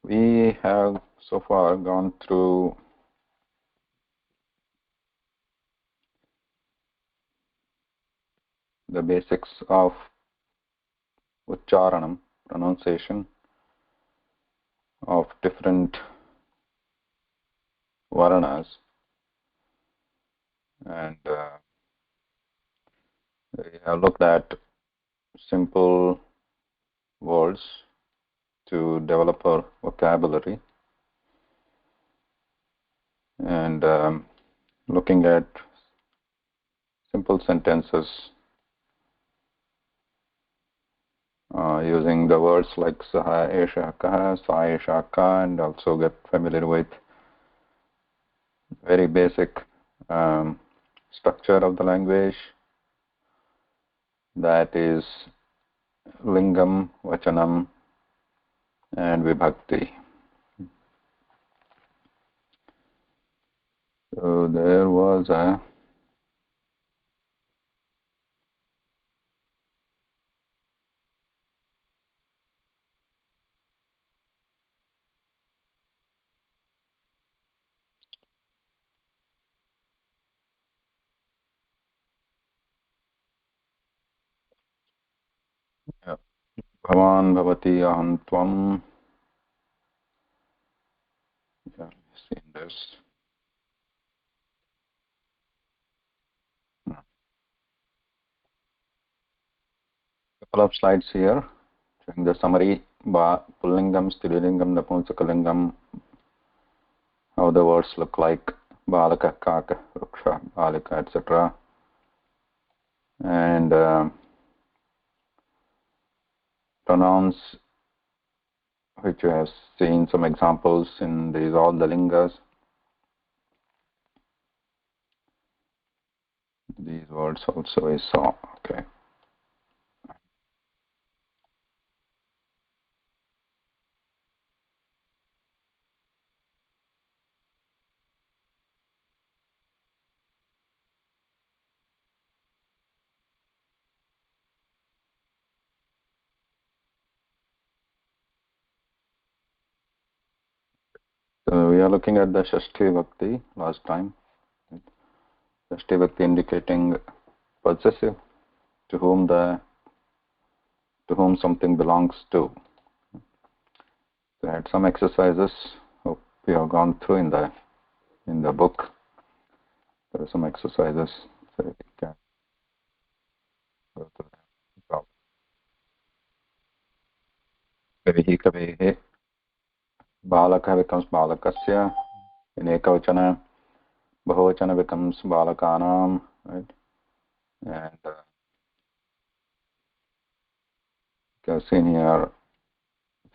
We have so far gone through the basics of ucharanam, pronunciation of different varanas, and we have looked at simple words to develop our vocabulary, and looking at simple sentences using the words like saha, esha, kaha, sa, esha, ka, and also get familiar with very basic structure of the language, that is lingam, vachanam, and vibhakti. So there was a bhavan, bhavati, aham, tvam. Yeah, seen this. Couple of slides here showing the summary. Pullingam, Strilingam, Napunsakaligam, how the words look like, balaka, kaka, ruksha, balika, etc. And pronouns, which you have seen some examples in these all the lingas. These words also we saw. Okay. So we are looking at the Shashti Bhakti last time. Shashti Bhakti indicating possessive, to whom something belongs to. So I had some exercises. Hope we have gone through in the book. There are some exercises, so we can go through them. Kavihi kavihi. Balaka becomes balakasya in ekavachana. Bahuvachana becomes balakanam, right? And you have seen here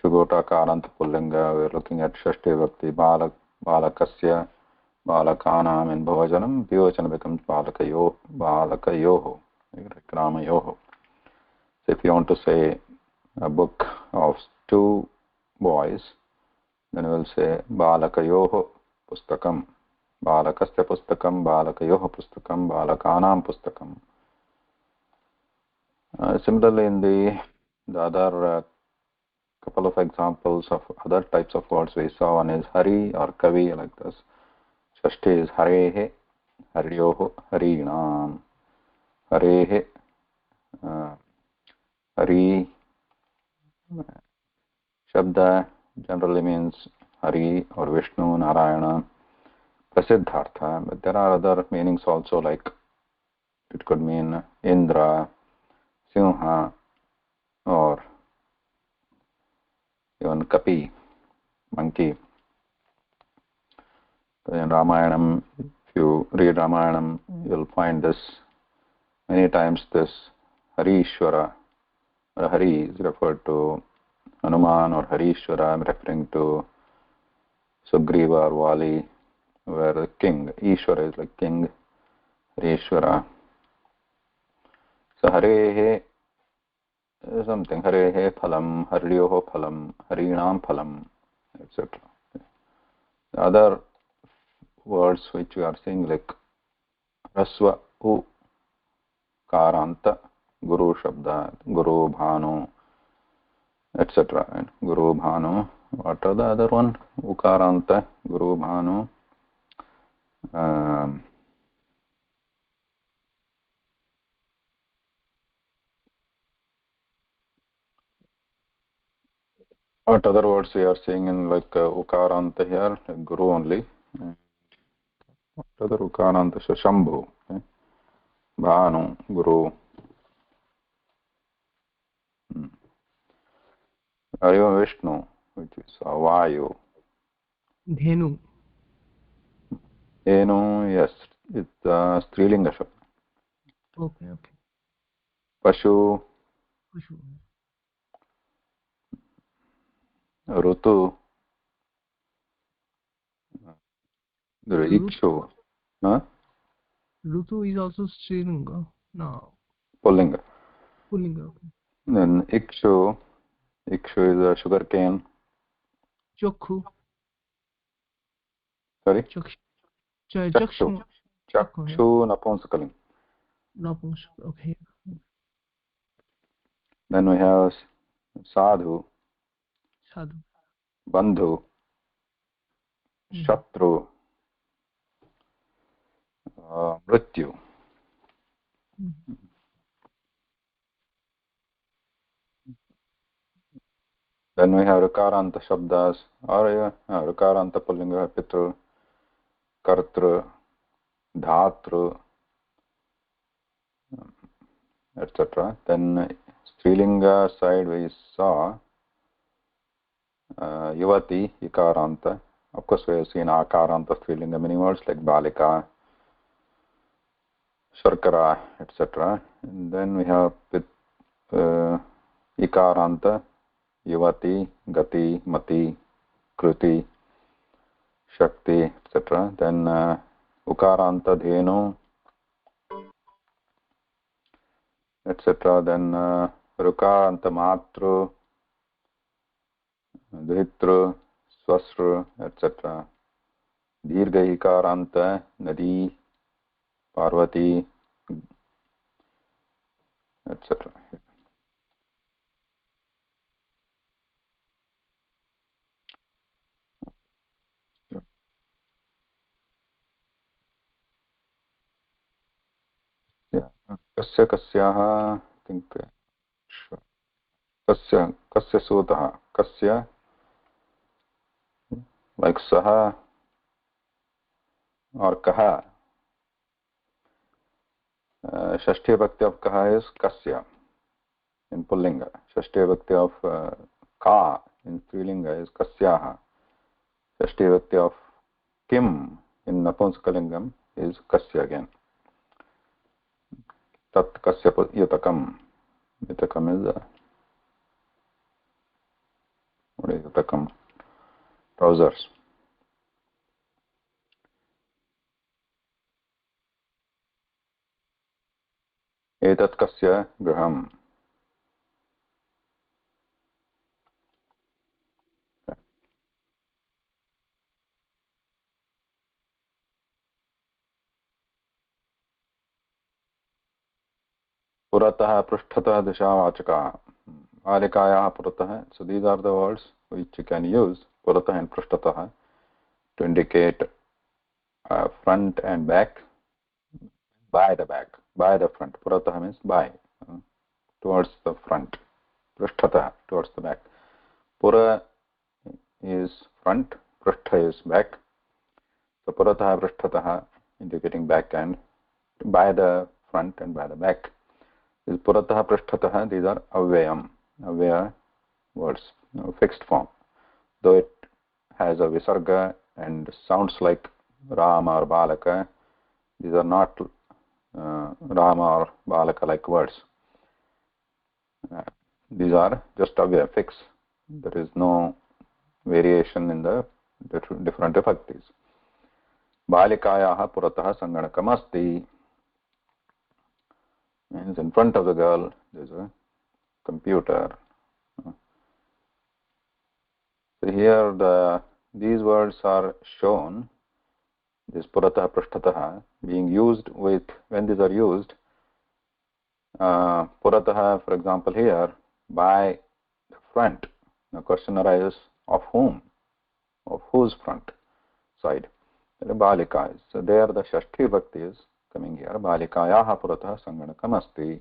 Chugota Karanta Pullinga. We're looking at Shashti Bhakti, Balakasya, Balakanam, and Bhavajanam. Vivachana becomes Balakayoho, Ramayoho. So if you want to say a book of two boys, then we will say Balakayoho Pustakam, Balakasya Pustakam, Balakayoho Pustakam, Balakanam Pustakam. Similarly, in the other couple of examples of other types of words we saw, one is Hari or Kavi, like this. Shashti is Harehe, Haryoho, Harinam. Harehe, Hari, Shabda generally means Hari or Vishnu, Narayana, Prasiddhartha, but there are other meanings also, like it could mean Indra, Simha, or even Kapi, monkey. In Ramayanam, if you read Ramayanam, you'll find this many times. This Harishwara, Hari is referred to Hanuman, or Harishwara referring to Sugriva or Vali, where the king, Ishwara is like king, Harishwara. So Harehe is something, Harehe phalam, Haryoho phalam, Harinam phalam, etc. The other words which we are seeing, like Raswa U Karanta, Guru Shabda, Guru Bhanu, etc. And Guru Bhanu, What are the other one? Ukaranta, Guru, Bhanu. What other words we are seeing in like Ukaranta here? Like Guru only. What other Ukaranta? Shambhu. Okay. Bhanu, Guru. Ariva Vishnu, which is Vayu. Dhenu. Enu, yes, it's Strilinga Shabda. Okay. Pashu, Pashu. Rutu, Ikshu. Huh? Rutu is also Strilinga. No. Pullinga. Pullinga. Okay. Then Ikshu is a sugar cane. Chokhu. Sorry? Chakshu. Chakshu Napumsakaling. Okay. Then we have Sadhu, Bandhu, Shatru, Mrityu. Then we have Rukaranta Shabdas, or Rukaranta Pullinga, Pitru, Kartru, Dhatru, etc. Then Strilinga side we saw Yuvati, Ikaranta. Of course, we have seen Akaranta Strilinga many words like Balika, Sharkara, etc. And then we have Ikaranta, Yuvati, Gati, Mati, Kruti, Shakti, etc. Then Ukaranta Dhenu, etc. Then Rukaranta Matru, Dhitru, Swasru, etc. Dirgha Ikaranta, Nadi, Parvati, etc. Yeah. Kasya kasyaha, I think, kasya sutaha, kasya, like saha or kaha. Shashti Bhakti of kaha is kasya in Pullinga. Shashti Bhakti of ka in Strilinga is kasyaha. Shashti Bhakti of kim in Napunskalingam is kasya again. Tat kasya yutakam. Yutakam is what is yutakam? Trousers. Etat kasya graham. Puratah prushthatah dishavachakaa. Alikayah puratah. So these are the words which you can use, puratah and prushthatah, to indicate front and back. By the back, by the front. Puratah means by, towards the front. Prushthatah, towards the back. Pura is front, prushtha is back. So puratah prushthatah, indicating back and by the front and by the back. Is puratah prushthatah, these are avyayam, avyaya words, fixed form. Though it has a visarga and sounds like Rama or Balaka, these are not Rama or Balaka like words. These are just avyaya, fix. There is no variation in the different vibhaktis. Balikayaha puratah sanganakam asti, means in front of the girl there is a computer. So here these words are shown, this puratah prushthatah, being used with, when these are used, puratah, for example, here by the front. The question arises, Of whom? Of whose front? Side. Balika is. So there the Shashti Bhakti is coming here. Balikayaha puratah sanganakam asti.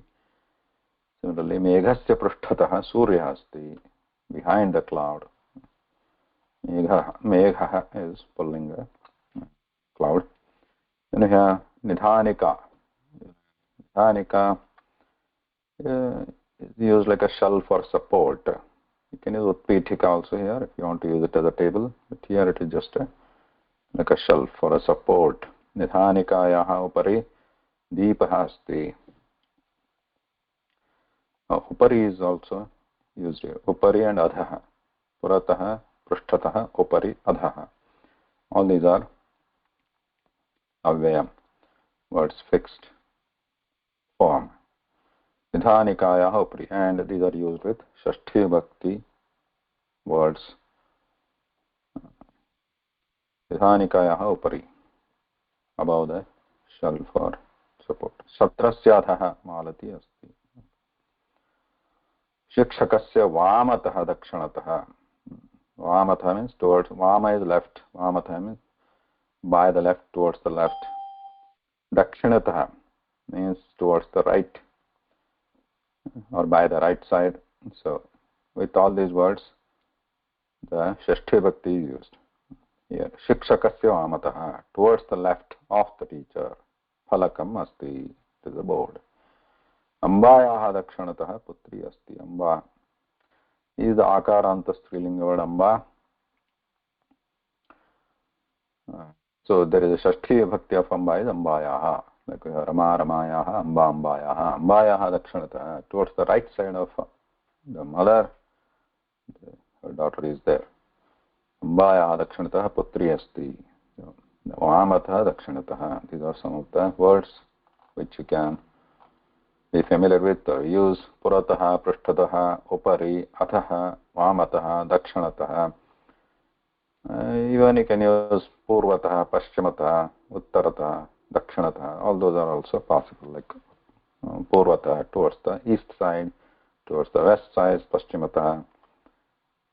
Similarly, Meghasya prushthatah suryah asti. Behind the cloud. Megha is pullinga, cloud. Then here, Nidhanika. Nidhanika is used like a shell for support. You can use Utpitika also here if you want to use it as a table. But here it is just like a shelf for a support. Nidhanikayaha upari deepaha asti. Upari is also used here. Upari and adhaha. Puratah, prushthatah, upari, adhaha. All these are avyayam, words fixed form. Nidhanikayaha upari, and these are used with Shashti Bhakti words. Nidhanikayaha upari, above the shelf or support. Satrasya malati asti. Shikshakasya vamatah dakshanatah. Vamatah means towards, vama is left, vamatah means by the left, towards the left. Dakshanatah means towards the right or by the right side. So with all these words, the Shashti Bhakti is used here. Shikshakasya vamatah, towards the left of the teacher. Phalakam asti, it is a board. Ambayaha dakshanatah putri asti. Amba is the akaranta strilinga word amba. So there is a Shashti Bhakti of amba is ambayaha. Like Rama Ramayaha, Amba Ambayaha. Ambayaha dakshanatah, towards the right side of the mother, her daughter is there. Ambayaha dakshanatah putri asti. Vamatah dakshanatah. These are some of the words which you can be familiar with or use. Puratah, prushthatah, upari, athaha, vamatah, dakshanatah. Even you can use purvatah, paschimataha, uttaratah, dakshanatah. All those are also possible. Like purvatah, towards the east side, towards the west side, paschimataha.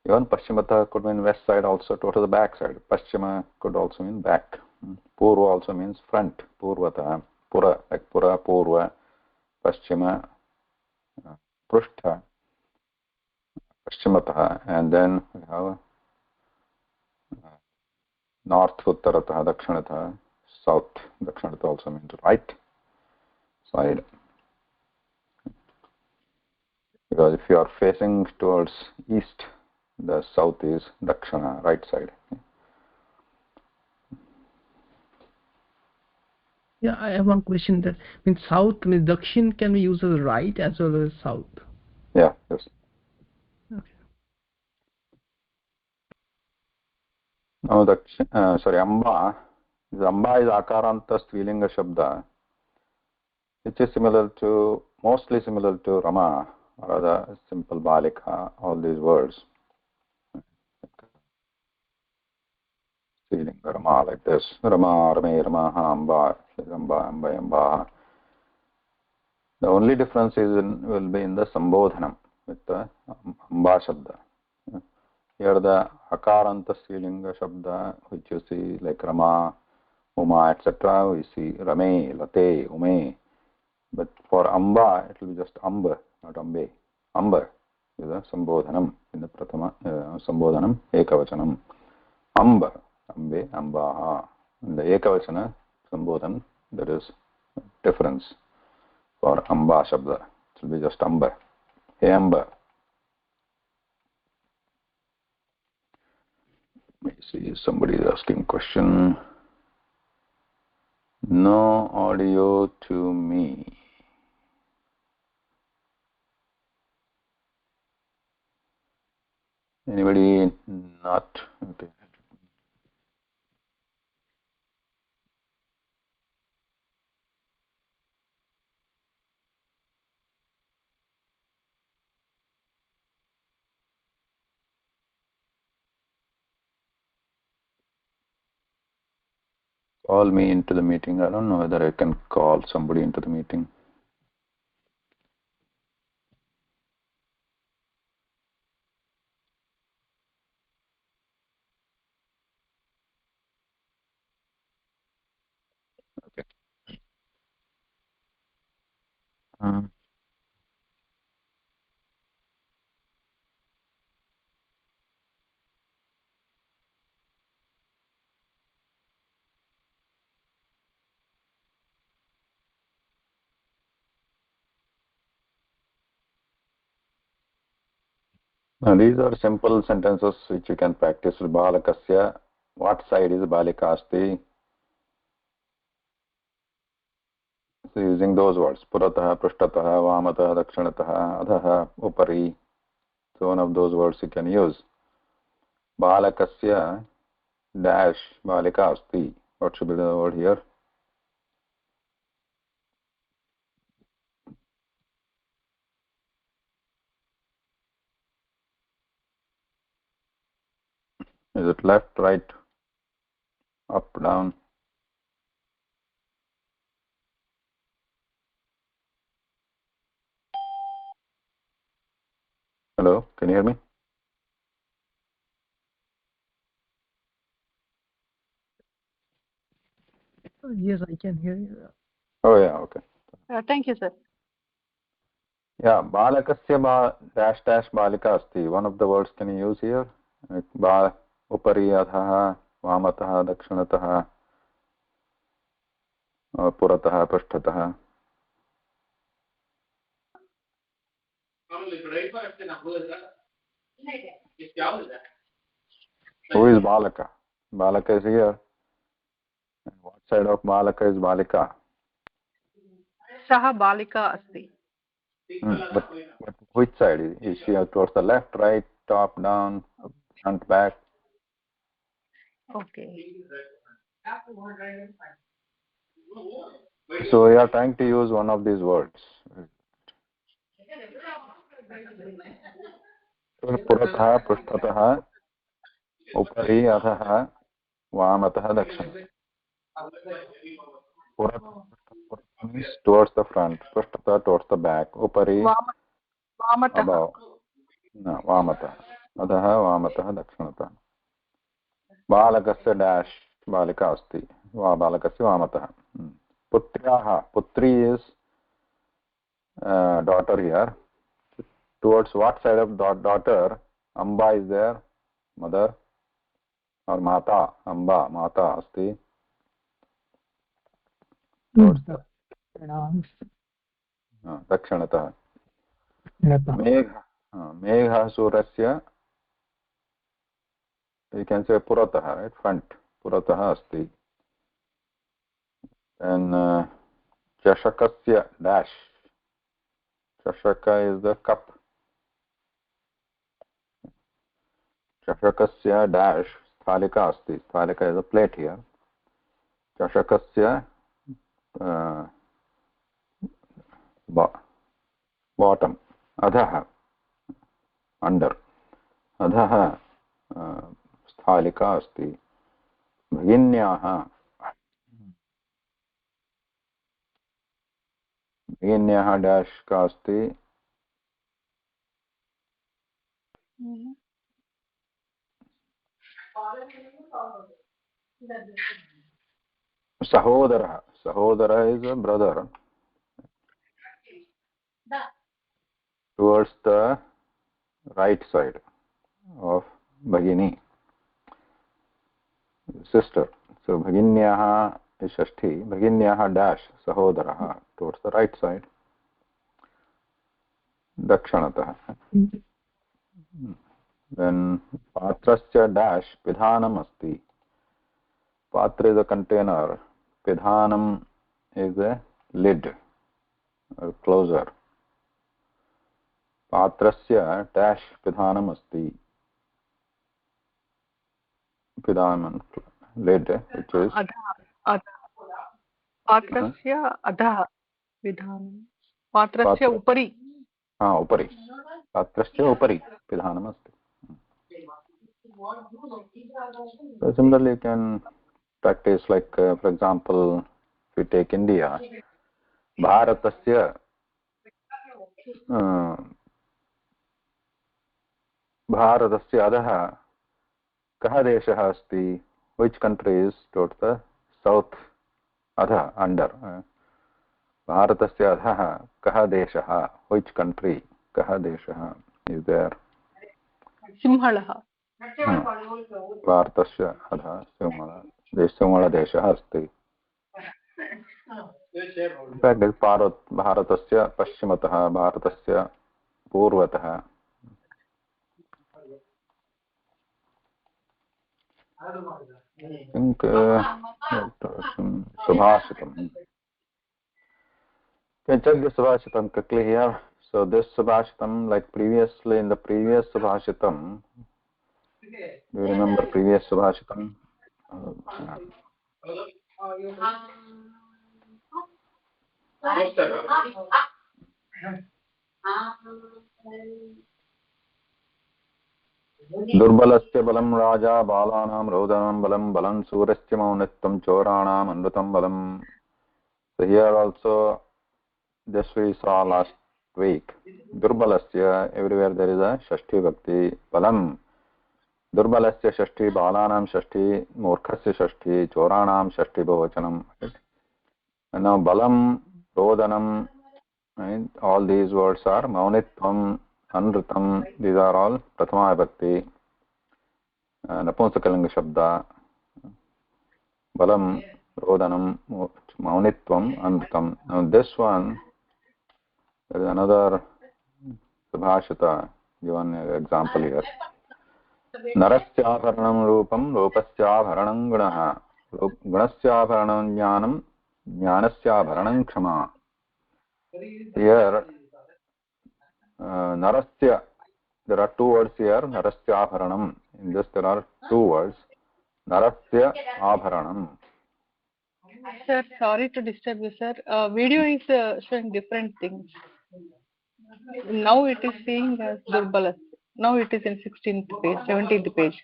Even paschimataha could mean west side also, towards the back side. Paschima could also mean back. Purva also means front. Purvatah, pura, like pura, purva, paschima, prushtha, paschimataha. And then we have north, uttaratah, dakshanatah. South, dakshanatah also means right side. Because if you are facing towards east, the south is dakshana, right side. Yeah, I have one question. That means south means dakshin can be used as right as well as south. Yeah, yes. Okay. Now, Amba. The Amba is Akaranta Strilinga Shabda, which is mostly similar to Rama, or other simple Balika, all these words. Strilinga Rama, like this. Rama, Rame, Ramaha, Amba, Amba, Amba, Amba. The only difference will be in the Sambodhanam with the Amba Shabda. Here the Akaranta Strilinga Shabda, which you see like Rama, Uma, etc., we see Rame, Late, Ume. But for Amba, it will be just Amba, not Ambe. Amba is a Sambodhanam in the Prathama Sambodhanam, Ekavachanam. Amba, Ambe, Ambaha. In the Ekavachana Sambodhan, there is difference for Amba Shabda. It will be just Amba. Hey Amba. Let me see, somebody is asking question. No audio to me. Anybody not? Okay. Call me into the meeting. I don't know whether I can call somebody into the meeting. Now, these are simple sentences which you can practice. Balakasya, what side is balika asti? So using those words, puratah, prishtatah, vamatah, dakshinatah, adhah, upari. So one of those words you can use. Balakasya dash balika asti. What should be the word here? Is it left, right, up, down? Hello, can you hear me? Yes, I can hear you. Oh yeah, okay. Thank you, sir. Yeah, balakasya dash dash balika asti. One of the words can you use here? Like upari, adhah, vamatah, dakshinatah, puratah, prishtatah. Who is balaka? Balaka is here. And what side of balaka is balika? Saha balika asti. But which side? Is she towards the left, right, top, down, front, back? Okay. So we are trying to use one of these words. पुरतः पृष्ठतः उपरि अधः वामतः दक्षिणः. Puratah means towards the front, पृष्ठतः towards the back, उपरि Vamatah. above, no, वामतः, अधः वामतः दक्षिणतः. बालकस्य dash बालिका अस्ति, बालकस्य वामतः. पुत्र्याः, putri is daughter here. Towards what side of daughter? Amba is there, mother, or mata, amba, mata asti. Towards the dakshinatah. मेघः सूर्यस्य, you can say puratah, right? Front, puratah asti. And chashakasya dash. Chashaka is the cup. Chashakasya dash sthalika asti. Sthalika is a plate here. Chashakasya bottom. Adhah, under. Adhah sthalika asti. Bhaginyaah. Bhaginyaah dash ka asti. Sahodara. Sahodara is a brother. Towards the right side of Bhagini, sister. So Bhaginyaah is Shashti. Bhaginyaah dash Sahodaraha towards the right side. Dakshanatah. Then Patrasya dash Pidhanam asti. Patra is a container. Pidhanam is a lid or closer. Patrasya dash Pidhanam asti. Pidhanam lid, which is पात्रस्य अधः विधानं पात्रस्य उपरि उपरि पात्रस्य उपरि पिधानमस्ति. So similarly you can practice like for example if we take India, Bharatasya भारतस्य अधः कः देशः अस्ति? Which country is towards the south? अधः, under. भारतस्य अधः कः देशः? which country? कः देशः is there? सिंहलः भारतस्य अधः सिंहलदेशः अस्ति. भारतस्य पश्चिमतः, भारतस्य पूर्वतः. subhashitam. Can check the subhashitam quickly here. So this subhashitam, like previously in the previous subhashitam, do you remember previous subhashitam? दुर्बलस्य बलं राजा बालानां रोदनं बलं बलं सूरस्य मौनित्वं चोराणाम् अनृतं बलं. So here also, this we saw last week. Durbalasya, everywhere there is a shashti bhakti. Balam, durbalasya shashti, balanam shashti, murkhasya shashti, choranam shashti bhavachanam. Right? And now balam, rodanam, right? All these words are maunitvam, anritam. These are all prathama bhakti. Napunsakalinga shabda. Balam, rodanam, maunitvam, anritam. Now this one, there is another subhashita given example here. Narasyaabharanam rupam rupasyaabharanam gunaha gunasyaabharanam jnanam jnanasyaabharanam kshama. Here narasya, there are two words here. Narasyaabharanam, in this there are two words. Narasya abharanam. Sir, sorry to disturb you, sir. Video is showing different things. Now it is seeing as Durbalas. Now it is in 16th page, 17th page.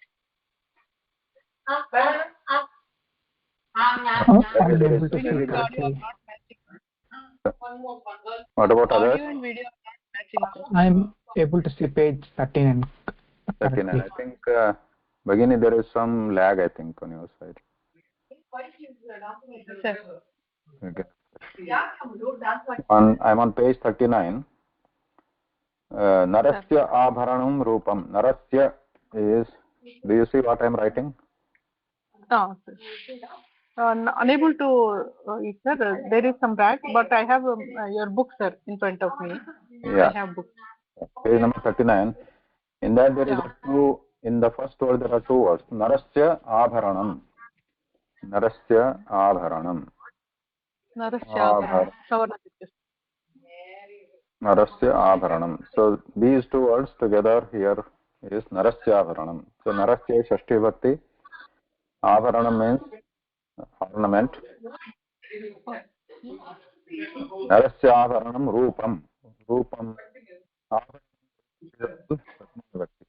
I'm able to see Video and audio are correctly. not matching. What about others? Audio and video are not matching, sir. I'm able to see page 39 39. correctly. I think Bhagini, there is some lag, I think, on your side. Sir. Okay. I'm on page 39. Narasya abharanam rupam. Narasya is, do you see what I'm writing? Oh, sir. Unable to, sir, there is some lag, but I have your book, sir, in front of me. Yeah. I have book. Page number 39. In that there is a two, in the first word there are two words. Narasya abharanam. Narasya abharanam. Narasya Narasya abharanam. So these two words together here is Narasya abharanam. So Narasya is Shashti Bhakti. Abharanam means ornament. Narasya abharanam rupam. Rupam.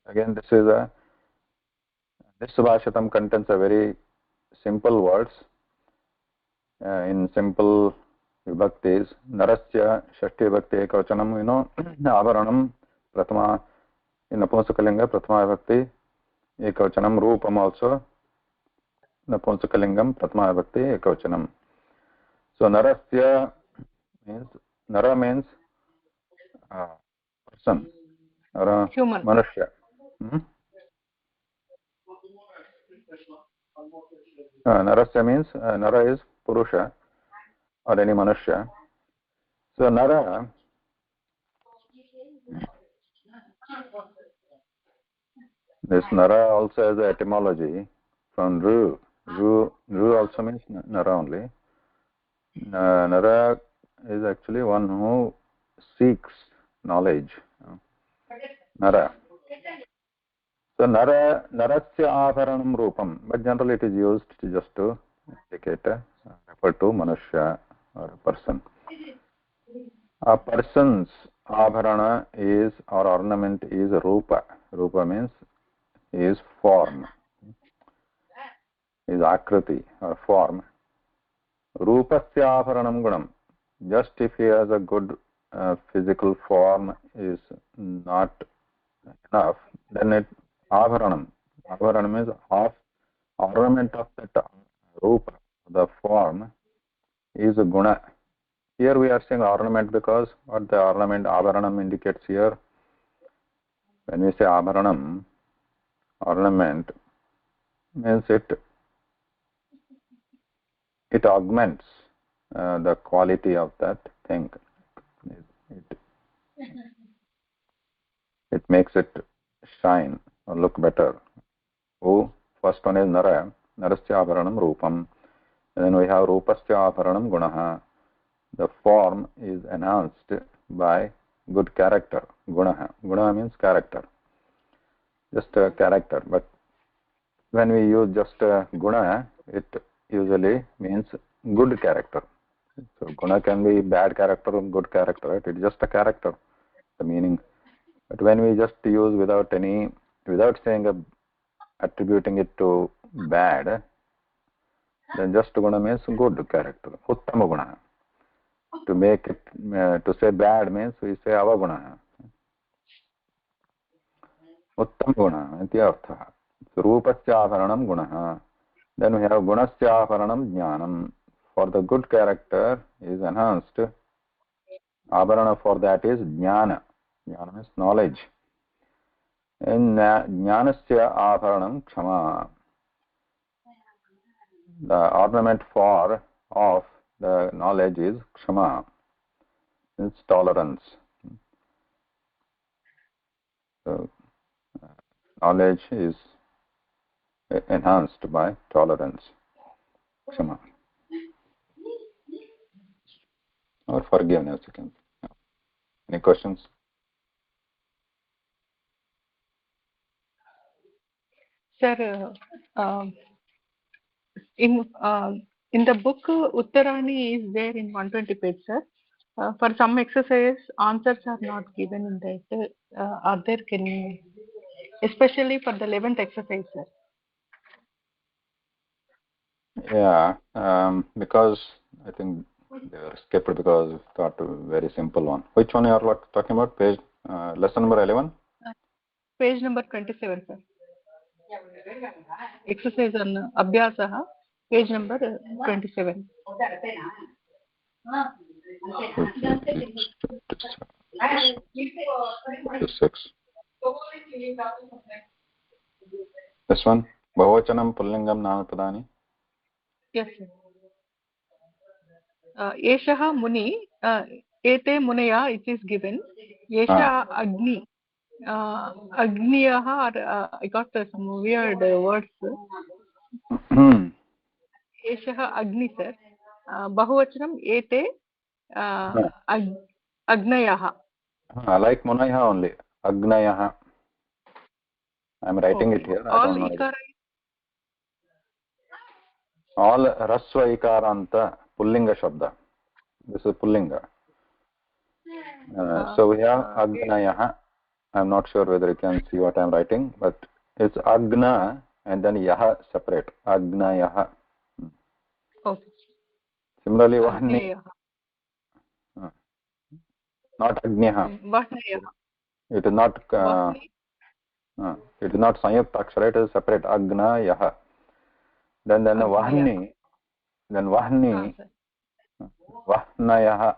Again, this subhashitam contains a very simple words in simple vibhaktis. Narasya Shashti Bhakti ekavachanam, you know, abharanam prathama in Napunsakalinga prathama vibhakti ekavachanam, rupam also Napunsakalingam prathama vibhakti ekavachanam. So Narasya means, Nara means person, Nara, human. Manushya. Narasya means Nara is Purusha or any Manushya. So Nara, this Nara also has the etymology from Ru. Ru also means Nara only. Nara is actually one who seeks knowledge. Nara. So Narasya abharanam rupam, but generally it is used just to indicate, refer to Manushya or a person. A person's abharana is, or ornament is rupa. Rupa means is form, is akriti or form. Rupasya abharanam gunam. Just if he has a good physical form is not enough, then it abharanam. Abharanam is ornament of that rupa, the form, is a guna. He here we are saying ornament because what the ornament abharanam indicates here. When we say abharanam, ornament means it augments the quality of that thing. It makes it shine or look better. Oh, first one is nara. Narasya abharanam rupam. And then we have rupasya abharanam gunaha. The form is enhanced by good character. Gunaha. Gunaha means character. Just a character. But when we use just guna, it usually means good character. So guna can be bad character or good character, right? It's just a character, the meaning. But when we just use without saying attributing it to bad, then just guna means good character. Uttama guna. To make it to say bad means we say avaguna. Uttama guna iti artha. So rupasya abharanam gunaha. Then we have gunasya abharanam jnanam. For the good character is enhanced. Abharana for that is jnana. Jnana means knowledge. And jnanasya abharanam kshama. The ornament of the knowledge is kshama. It's tolerance. So knowledge is enhanced by tolerance. Kshama. Or forgiveness, you can say. Any questions? Sir, in the book Uttarani is there in 120 page, sir. For some exercise, answers are not given in that. Are there, can you, especially for the 11th exercise, sir? Yeah, because I think they were skipped because we thought a very simple one. Which one you are talking about? Page lesson number 11? Page number 27, sir. Exercise on Abhyasaha, page number 27. 26. This one? Bahuvachanam pullingam namapadani? Yes, sir. Eshaha muni, ete munaya, it is given. Esha agni. Agniyaha, I got some weird words. Eshaha agni, sir. Bahuvachanam ete agnayaha. I like munaya only. Agnayaha. I am writing it here. I don't know. All rasva ikaranta pullinga shabda. This is pullinga. So we have agnayaha. I'm not sure whether you can see what I'm writing, but it's agna and then yaha separate. Agnayaha. Okay. Similarly, vahni. Not agnayaha. It is not. It is not sanyukta akshara. It is separate. Agnayaha. Then vahni. Then vahni. Vahnayaha.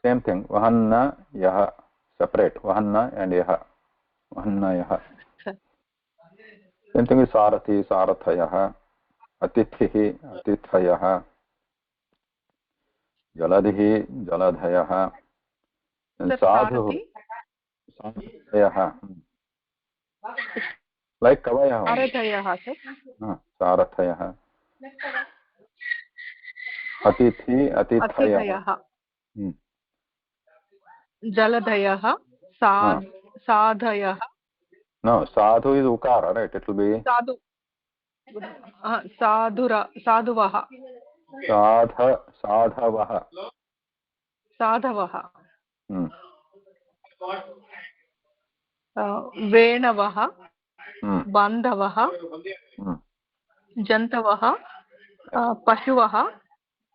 Same thing. Vahanna yaha. Separate. Vahanna and yaha. Vahannayaha. Same thing is sarathi, sarathayaha. Atithihi, atithayaha. Jaladhihi, jaladhayaha. And sadhu, sadhayaha. Like kavayaha. Sarathayaha, sir. Sarathayaha. Atithi, atithayaha. Jaladhayaha, sadhayaha. No, sadhu is ukara, right? It will be sadhuvaha. Sadhavaha. Sadhavaha. Venavaha, bandhavaha, jantavaha, pashuvaha,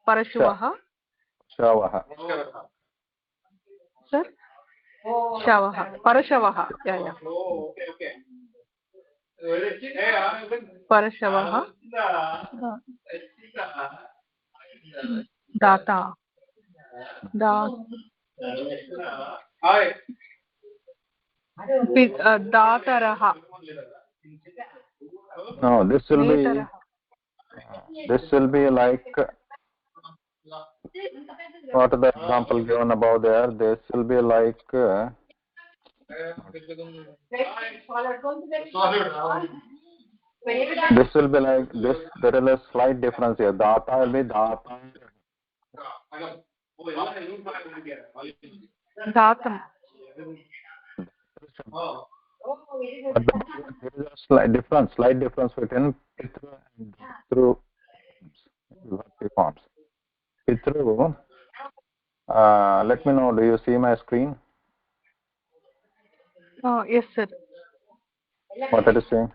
parashuvaha. Shavaha. Sir? Shavaha. Parashavaha. Yeah. Parashavaha. Data. Dataraha. No, this will be like, what is the example given above there? This will be like, this will be like this. There is a slight difference here. Data will be data. Datam. But there is a slight difference between Pitru and Datru forms. Pitru, let me know, do you see my screen? Yes, sir. What it is saying?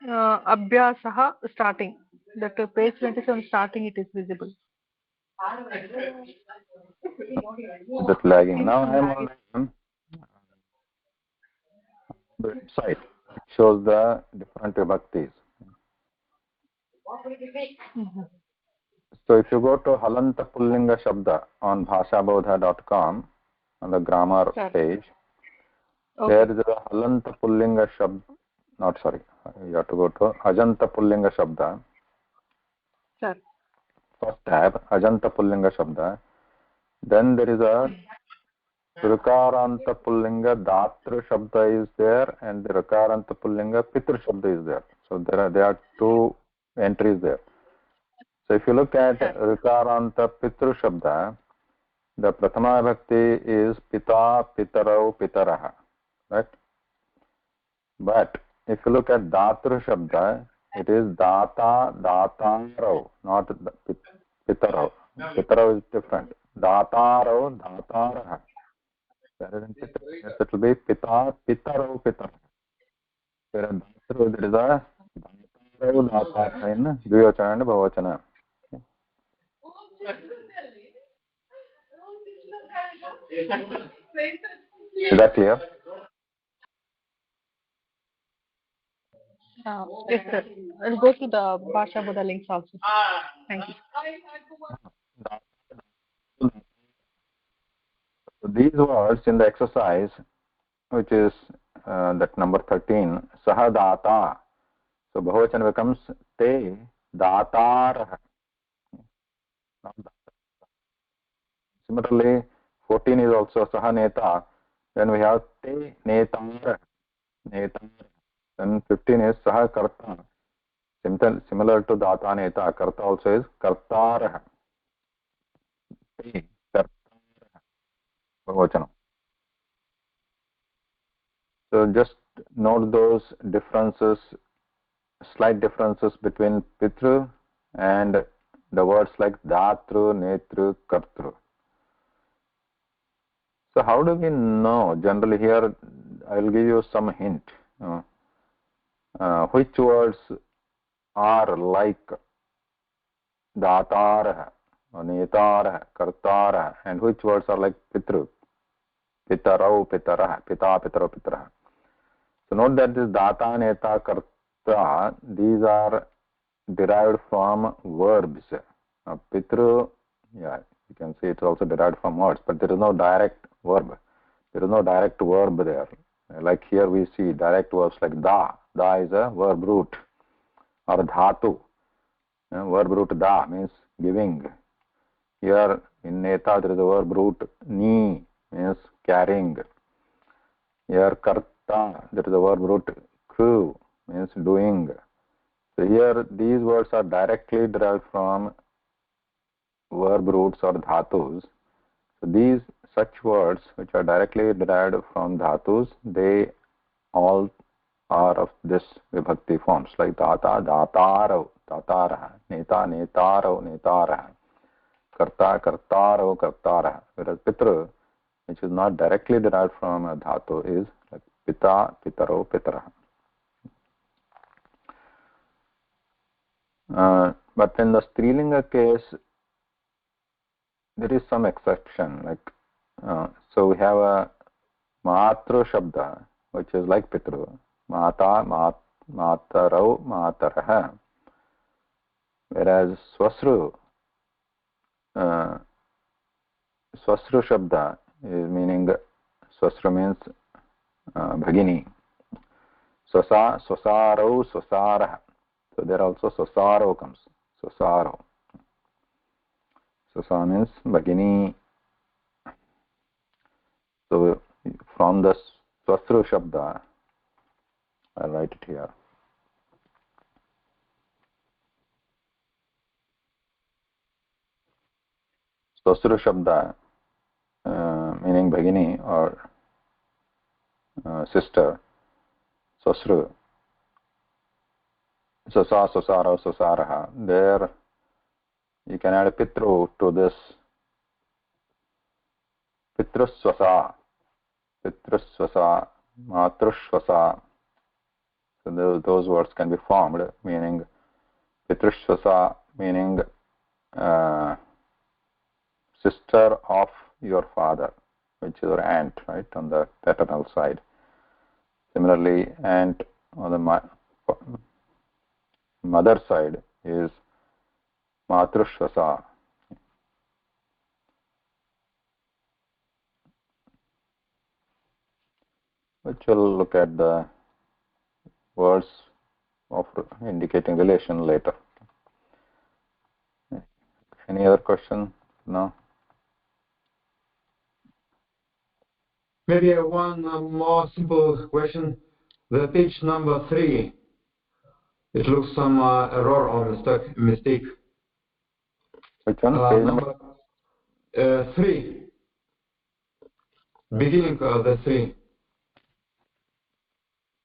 Abhyasaha starting. That page 27 starting it is visible. That's lagging. Now I am on the website. It shows the different vibhaktis. So if you go to Halanta Pullinga Shabda on bhashabodha.com on the grammar page, there is a Halanta Pullinga Shabda. Not sorry, you have to go to Ajanta Pullinga Shabda. Sir. First tab, Ajanta Pullinga Shabda. Then there is a Rikaranta Pullinga Datru Shabda is there, and the Rikaranta Pullinga Pitru Shabda is there. So there are two entries there. So if you look at Rikaranta Pitru Shabda, the Prathama Vibhakti is Pita, Pitarau, Pitaraha. Right? But if you look at Datru Shabda, it is Data, Datarau, not Pitarau. Pitarau is different. Datarau, Dataraha. Whereas in Pitru, it will be Pita, Pitarau, Pitaraha. Whereas Datru, there is a Datarau, Dataraha in Dvivachana and Bhavachana. Is that clear? Yes, sir. I'll go to the Bhasha Bodha links also. Thank you. So these words in the exercise, which is that number 13, Sahadata. So Bhavachan becomes Te Datar. Similarly, 14 is also Sahaneta. Then we have Te Netar. Netar. Then 15 is Sahakarta. Similar to Data Neta, Karta also is Kartar. Te Kartar. Bhavachanam. So just note those differences, slight differences between Pitru and the words like Datru, Netru, Kartru. So how do we know? Generally here, I will give you some hint. Which words are like Datarah, Netarah, Kartarah, and which words are like Pitru? Pitarau, Pitarah, Pita, Pitarau, Pitarah. So note that this Data, Neta, Karta, these are derived from verbs. Pitru, yeah, you can say it's also derived from words, but there is no direct verb. There is no direct verb there. Like here we see direct verbs like da. Da is a verb root, or dhatu. Verb root da means giving. Here in Neta there is a verb root ni, means carrying. Here karta, there is a verb root kru, means doing. So here these words are directly derived from verb roots or dhatus. So these such words which are directly derived from dhatus, they all are of this vibhakti forms like data, datarau, dataraha, neta, netarau, netaraha, karta, kartarau, kartaraha. Whereas pitru, which is not directly derived from a dhatu, is like pita, pitarau, pitaraha. But in the Strilinga case, there is some exception. Like so, we have a matru shabda, which is like pitru, mata, matarau, mataraha. Whereas swasru, swasru shabda is meaning, swasru means bhagini. Swasaro, swasarah. So there also swasaro comes. Swasaro. Swasa means bhagini. So from the swasru shabda, I'll write it here. Swasru shabda, meaning bhagini or sister. Swasru. Swasa, swasaro, swasaraha. There you can add a pitru to this. Pitruswasa, Pitruswasa, Matrushwasa. So those words can be formed, meaning Pitruswasa, meaning sister of your father, which is your aunt, right, on the paternal side. Similarly, aunt on the mother side is Matrushwasa. Which we'll look at the words of indicating relation later. Any other question? No? Maybe one more simple question. The page number 3, it looks some error or mistake. Which one? Page number 3. Beginning of the 3.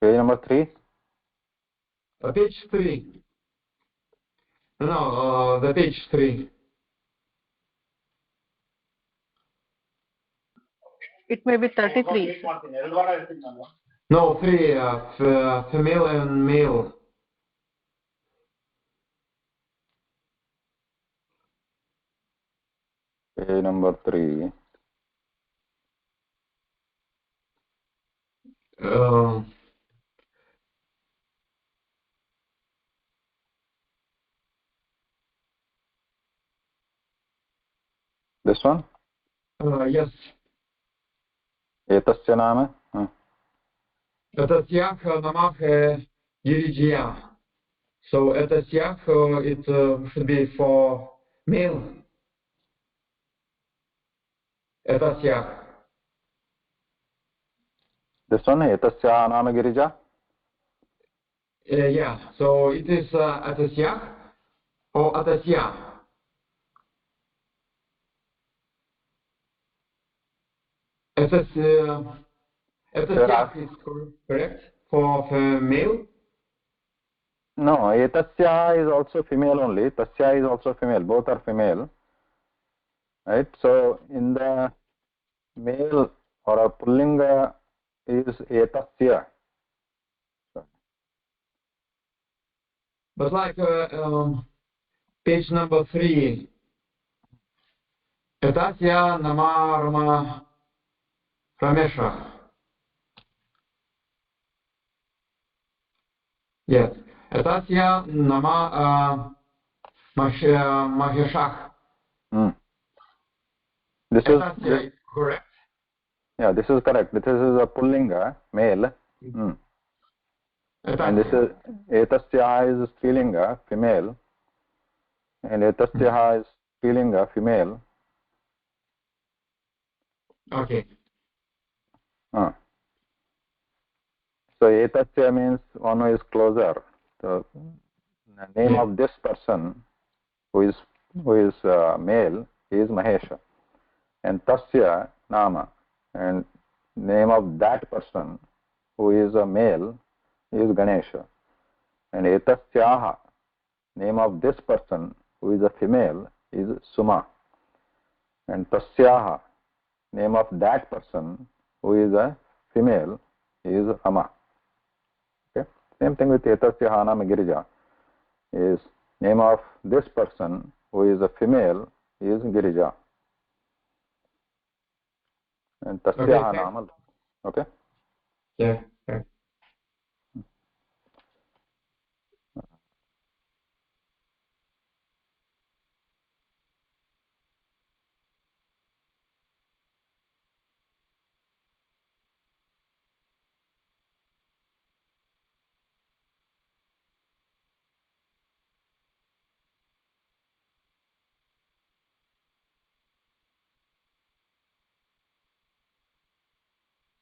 Page number 3. Page 3. No, the page 3. It may be 33. No, 3. Female and male. Page number 3. This one? Yes. Etasya nama? Etasyak namah Girija. So etasyak, it should be for male. Etasyak. This one? Etasya nama Girija? Yeah, so it is etasyak or etasya. Etasyak is correct for male. No, etasya is also female only. Tasya is also female. Both are female. Right? So in the male or a pullinga is etasya. But like page number 3, etasya nama Rama Ramesha. Yes, etasya nama Maheshach. This Etasya is correct. Yeah, this is correct. This is a pullinga, male. And this is etasya is strilinga, female. And etasya is strilinga, female. Okay. So etasya means one who is closer. The name of this person who is male is Mahesha. And tasya nama, and name of that person who is a male is Ganesha. And etasyaha, name of this person who is a female is Suma. And tasyaha, name of that person who is a female is Rama. Okay, same thing with etasyaha nama Girija, is name of this person who is a female is Girija. And tasyaha nama. Okay. Yeah. Okay.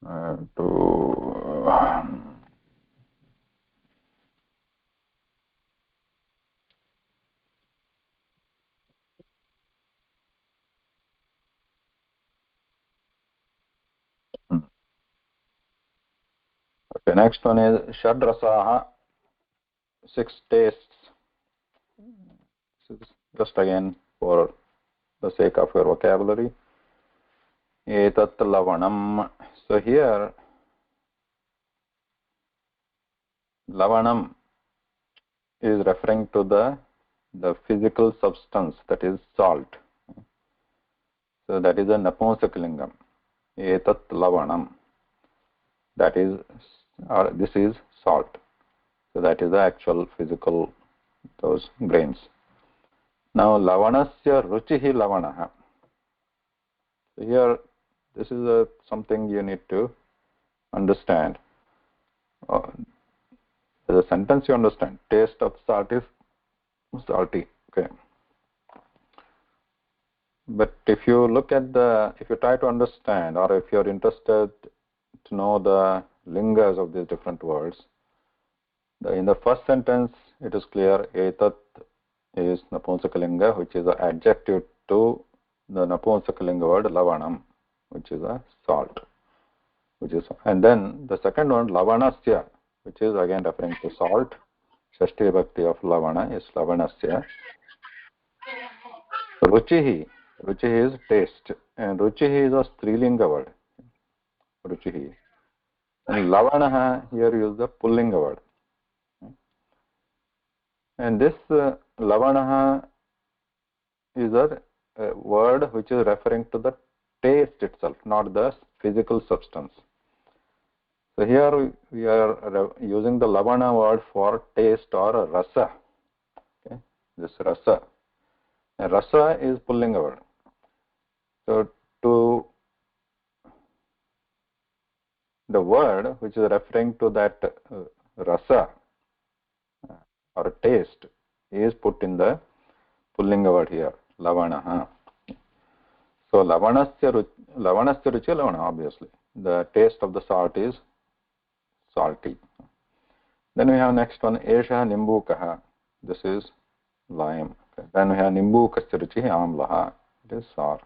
Okay, next one is Shadrasaha, 6 tastes. This is just again for the sake of your vocabulary. Etat lavanam. So here, lavanam is referring to the physical substance, that is salt. So that is a napunsaka-lingam. Etat lavanam. That is, or this is salt. So that is the actual physical, those grains. Now, lavanasya ruchihi lavanaha. So here, this is something you need to understand. The sentence you understand. Taste of salt is salty. Okay. But if you look at if you try to understand, or if you're interested to know the lingas of these different words, in the first sentence, it is clear, etat is napunsakalinga, which is an adjective to the napunsakalinga word lavanam, which is a salt. And then the second one, lavanasya, which is again referring to salt. Shashti Bhakti of lavana is lavanasya. Ruchihi is taste, and ruchihi is a strilinga word. Ruchihi. And lavanaha, here use the pullinga word. And this lavanaha is a word which is referring to the taste itself, not the physical substance. So here we are using the lavana word for taste or rasa. Okay? This rasa. And rasa is pullinga word. So to the word which is referring to that rasa or taste is put in the pullinga word here, lavanaha. So lavanasya ruchi lavana, obviously. The taste of the salt is salty. Then we have next one, esha nimbukaha. This is lime. Okay. Then we have nimbukasya ruchi amlaha. It is sour.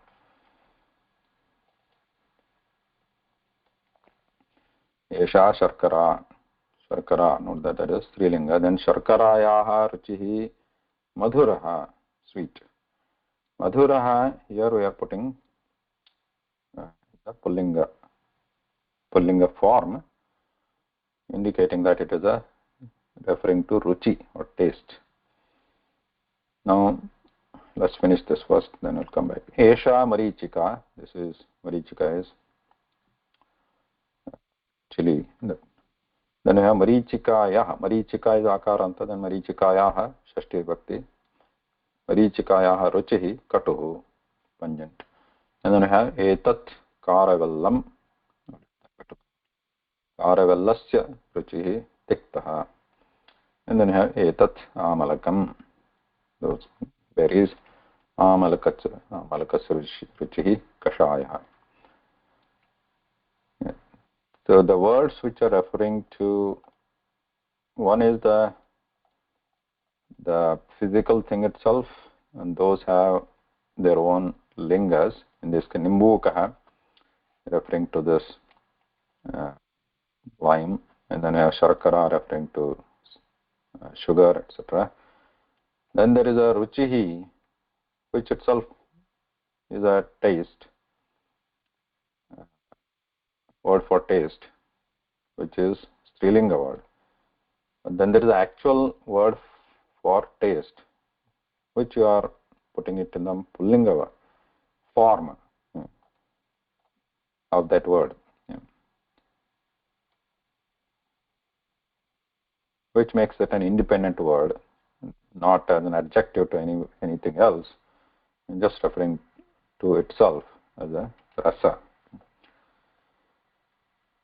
Esha sharkara. Sharkara, note that is strilinga. Then sharkarayaha ruchihi madhuraha, sweet. Madhuraha, here we are putting the pullinga form, indicating that it is referring to ruchi or taste. Now, let's finish this first, then we'll come back. Esha marichika. This is, marichika is chili. Then we have marichikayah. Marichika is akaranta, then marichikayah, shashti bhakti. Marichikayah ruchihi katuhu, pungent. And then we have etat karavallam. Karavallasya ruchihi tiktaha. And then we have etat amalakam. Those berries. Amalakasya ruchihi kashayah. So the words which are referring to, one is the physical thing itself, and those have their own lingas. In this case, nimbukaha, referring to this lime, and then we have sharkara, referring to sugar, etc. Then there is a ruchihi, which itself is a taste, word for taste, which is strilinga word. And then there is the actual word for taste, which you are putting it in the pullinga form of that word, which makes it an independent word, not as an adjective to anything else, and just referring to itself as a rasa.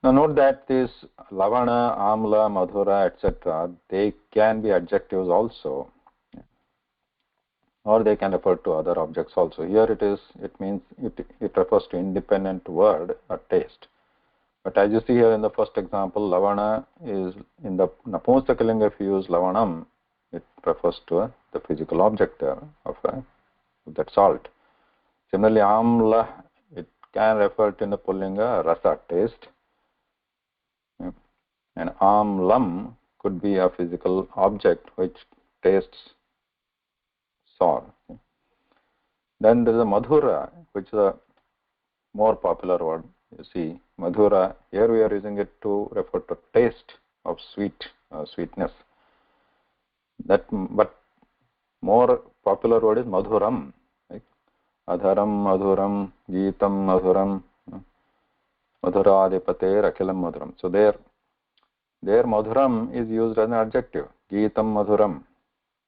Now note that this lavana, amla, madhura, etc., they can be adjectives also, or they can refer to other objects also. Here it means it refers to independent word or taste. But as you see here in the first example, lavana is in the Napumsakalinga. If you use lavanam, it refers to the physical object there of that salt. Similarly, amla, it can refer to in the Pullinga rasa, taste. And amlam could be a physical object which tastes sour. Then there is a madhura, which is a more popular word. You see, madhura, here we are using it to refer to taste of sweetness. But more popular word is madhuram. Right? Adharam madhuram, geetam madhuram, madhuradipate akilam madhuram. So there madhuram is used as an adjective. Geetam madhuram.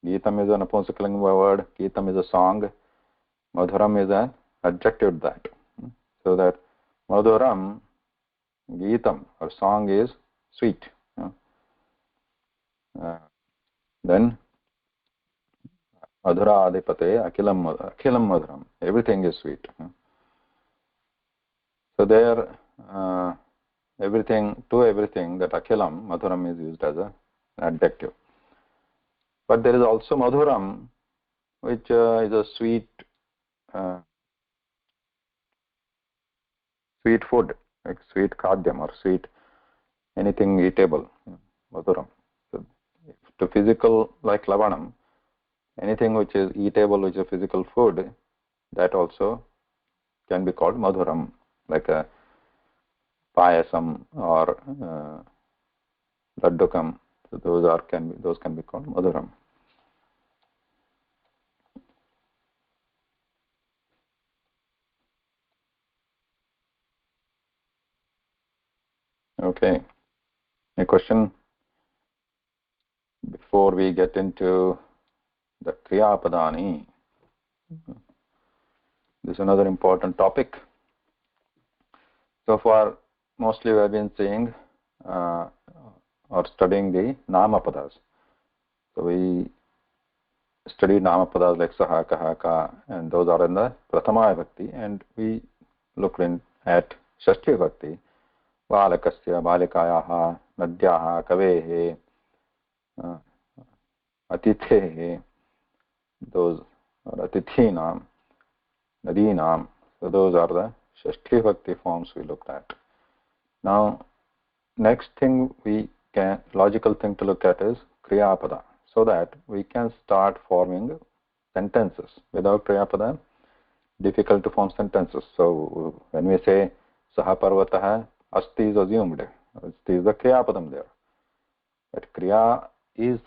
Geetam is an Napumsakalinga word. Geetam is a song. Madhuram is an adjective to that. So that madhuram, geetam, or song is sweet. Then madhura adipate akilam madhuram. Everything is sweet. So there, everything that akilam, madhuram is used as an adjective. But there is also madhuram, which is a sweet food, like sweet khadyam or sweet anything eatable, madhuram. So to physical, like lavanam, anything which is eatable, which is a physical food, that also can be called madhuram, like a payasam or laddukam. So those can be called madhuram. Okay. A question before we get into the kriya padani. This is another important topic. So far, mostly we have been seeing or studying the namapadas. So we studied namapadas like saha, kaha, ka, and those are in the prathama vibhakti, and we looked at shashti vibhakti, balakasya, balikayaha, nadyaha, kavehe, atithehe, those are atithinam, nadinam. So those are the shashti vibhakti forms we looked at. Now, next thing logical thing to look at is kriyapada, so that we can start forming sentences. Without kriyapada, difficult to form sentences. So when we say saha parvatah, asti is assumed. Asti is the kriyapadam there. But kriya is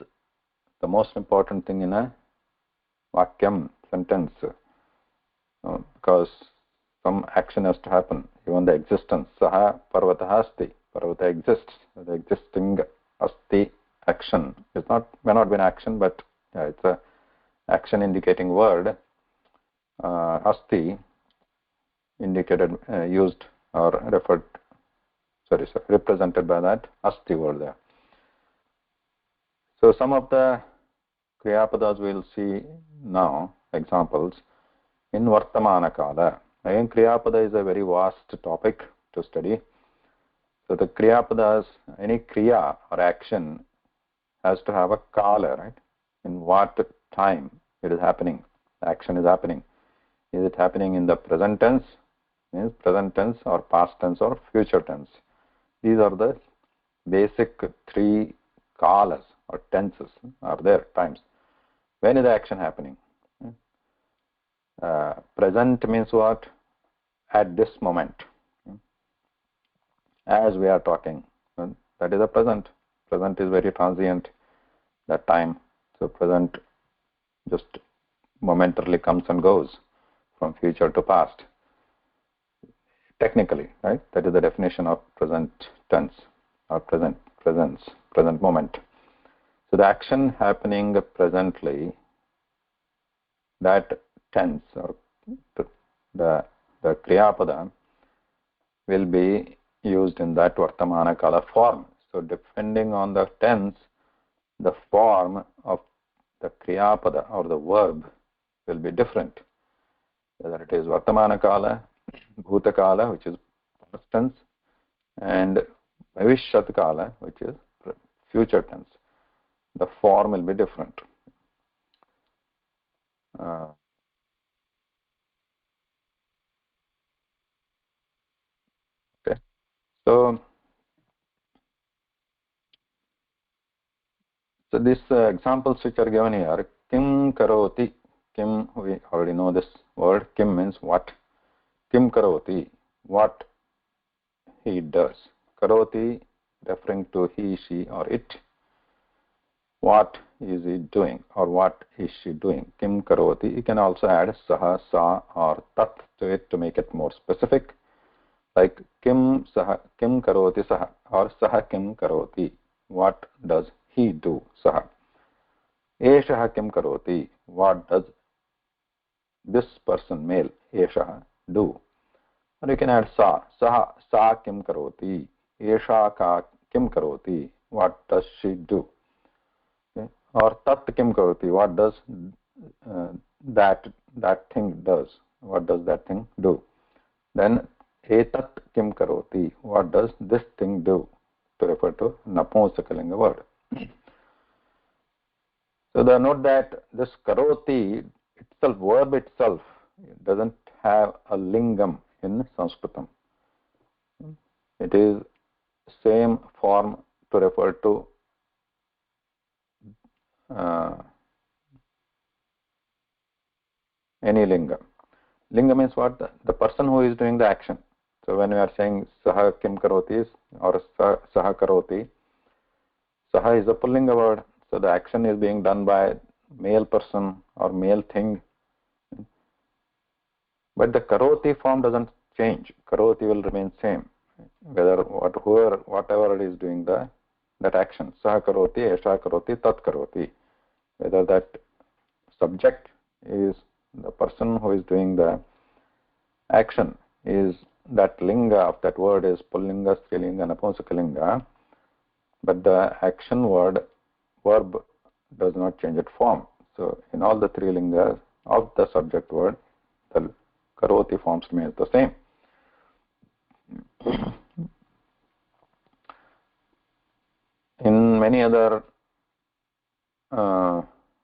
the most important thing in a vakyam, sentence, because some action has to happen. Even the existence, saha parvatah asti, parvata exists. The existing asti action may not be an action, but it's a action indicating word. Asti indicated, used or represented by that asti word there. So some of the kriyapadas we'll see now, examples in vartamana kala. Again, kriyapada is a very vast topic to study. So the kriyapadas, any kriya or action has to have a kala, right? In what time it is happening, the action is happening. Is it happening in the present tense, means present tense, or past tense, or future tense? These are the basic three kalas or tenses are there, times. When is the action happening? Present means what? At this moment. As we are talking. That is a present. Present is very transient, that time. So present just momentarily comes and goes from future to past. Technically, right? That is the definition of present tense or present moment. So the action happening presently, that tense or the kriyapada will be used in that vartamana kala form. So depending on the tense, the form of the kriyapada or the verb will be different. Whether it is vartamana kala, bhuta kala, which is past tense, and bhavishyat kala, which is future tense. The form will be different. Okay, so these examples which are given here, kim karoti, kim, we already know this word. Kim means what. Kim karoti, what he does. Karoti referring to he, she or it. What is he doing or what is she doing? Kim karoti. You can also add saha, sa or tat to it to make it more specific. Like kim karoti saha or saha kim karoti. What does he do? Saha. Eshaha kim karoti. What does this person, male, eshaha, do? Or you can add sa. Saha, sa kim karoti. Esha ka kim karoti. What does she do? Okay. Or tat kim karoti. What does that thing does? What does that thing do? Then etat kim karoti. What does this thing do? To refer to napumsakalinga word. So note that this karoti itself, verb itself, doesn't have a lingam in Sanskritam. It is same form to refer to any lingam. Lingam means what? The person who is doing the action. So when we are saying saha kim karoti or saha karoti, saha is a pullinga word. So the action is being done by male person or male thing. But the karoti form doesn't change. Karoti will remain same. Whatever it is doing that action. Saha karoti, esha karoti, tat karoti. Whether that subject is the person who is doing the action, is that linga of that word is pullinga, strilinga, napumsakalinga, but the action verb does not change its form. So in all the three lingas of the subject word, the karoti forms remains the same. In many other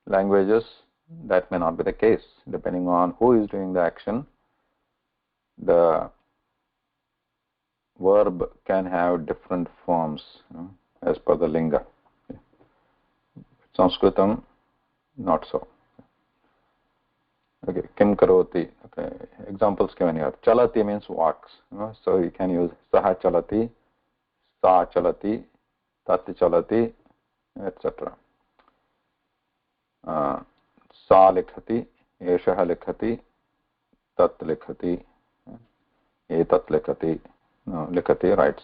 languages, that may not be the case. Depending on who is doing the action, the verb can have different forms, as per the linga. Sanskritam, not so. Okay, kim karoti. Okay, examples given here. Chalati means walks. So you can use saha chalati, sa chalati, tat chalati, etc. Sa likhati, eshaha likhati, tat likhati, etat likhati. No, likhati writes.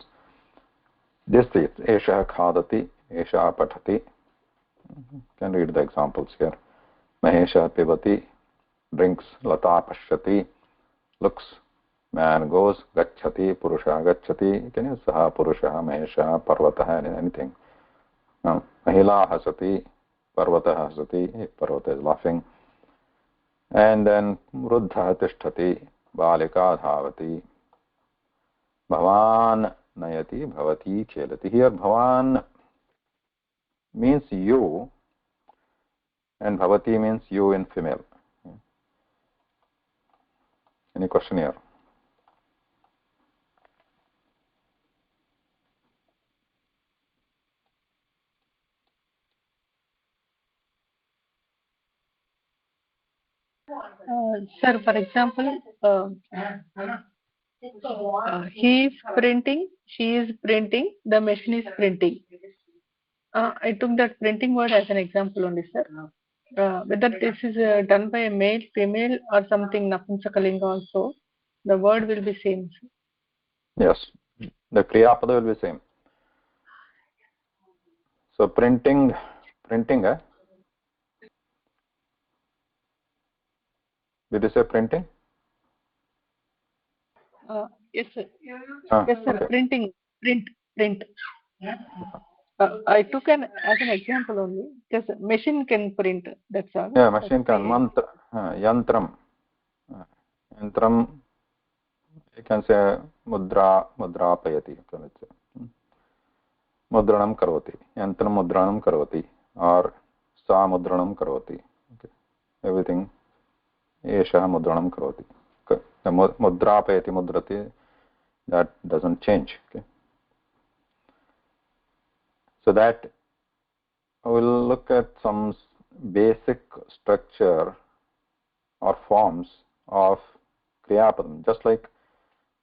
This is eshaha khadati, eshaha pathati. You can read the examples here. Mahesha pivati, drinks, lata pashyati, looks, man goes, gacchati, purusha gacchati. You can use saha, purusha, mahesha, parvatah, anything. Mahila hasati, parvatah hasati, parvata is laughing. And then vruddha tishtati, balika dhavati, bhavan nayati, bhavati chelati. Here bhavan means you and bhavati means you in female. Any question here? Sir, for example, he is printing, she is printing, the machine is printing. I took that printing word as an example only, sir. Whether this is done by a male, female, or something napumsakalinga also, the word will be same. Yes, the kriya pada will be same. So printing, did you say printing? Yes, sir. Yes, sir. okay. Printing, print. I took as an example only because machine can print. That's all. Yeah, machine can. Yantram. Yantram, you can say mudrapayati. Mudranam karoti. Yantram mudranam karoti. Or sa mudranam karoti. Okay. Everything. Esha mudranam karoti. Okay. The mudrapayati mudrati, that doesn't change. Okay. So that we'll look at some basic structure or forms of kriyapadam, just like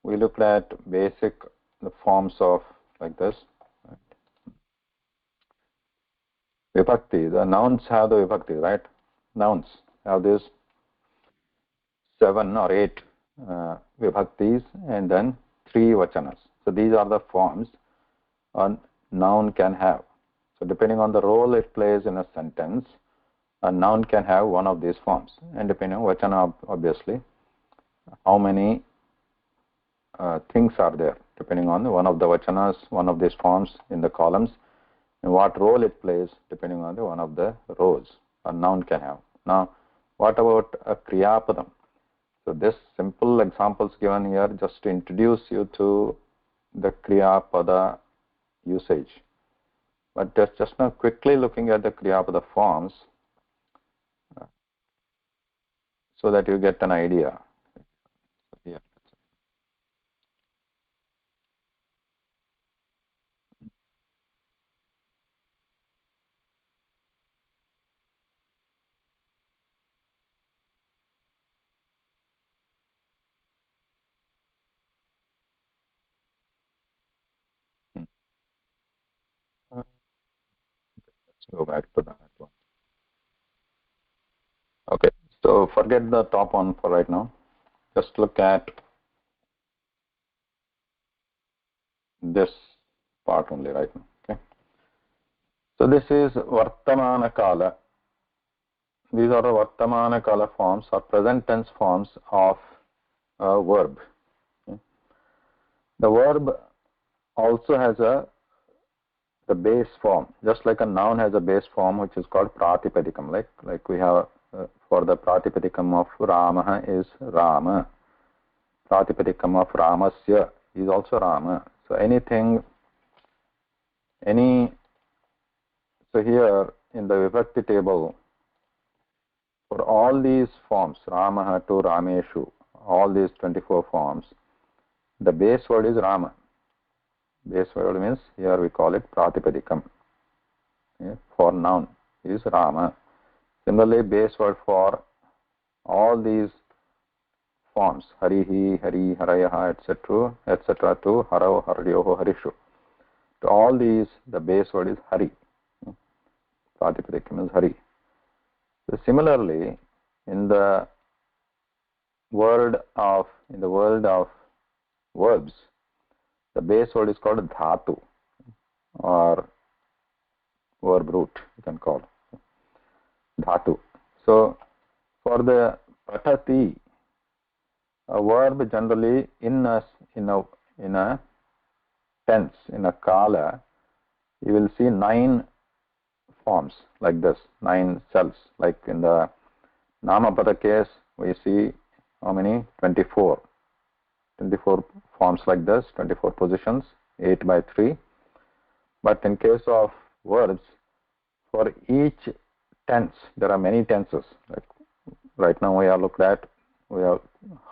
we looked at basic the forms of like this. Vibhakti, the nouns have the vibhakti, right? Nouns have this 7 or 8 vibhaktis and then 3 vachanas. So these are the forms a noun can have. So depending on the role it plays in a sentence, a noun can have one of these forms, and depending on vachana, obviously, how many things are there, depending on one of the vachanas, one of these forms in the columns, and what role it plays, depending on the one of the rows a noun can have. Now, what about a kriyapadam? So this simple examples given here just to introduce you to the kriyapada usage. But just now quickly looking at the kriyapada forms, so that you get an idea. Yeah. Let's go back to that one. Okay, so forget the top one for right now. Just look at this part only right now. Okay. So this is Vartamana Kala. These are the Vartamana Kala forms or present tense forms of a verb. Okay. The verb also has the base form, just like a noun has a base form which is called Pratipadikam. Like we have for the Pratipadikam of Rama is Rama. Pratipadikam of Ramasya is also Rama. So so here in the Vibhakti table, for all these forms, Ramaha to Rameshu, all these 24 forms, the base word is Rama. Base word means here we call it Pratipadikam. Okay. For noun is Rama. Similarly, base word for all these forms, Harihi, Hari, Harayaha, etc. to Haro, Haryoho, Harishu. To all these, the base word is Hari. Pratipadikam is Hari. So similarly, in the world of verbs, the base word is called dhatu or verb root, you can call dhatu. So for the patati, a verb generally in a tense, in a kala, you will see 9 forms like this, 9 cells. Like in the Namapada case, we see how many? 24. 24 forms like this, 24 positions, 8 by 3. But in case of verbs, for each tense, there are many tenses. Like right now we have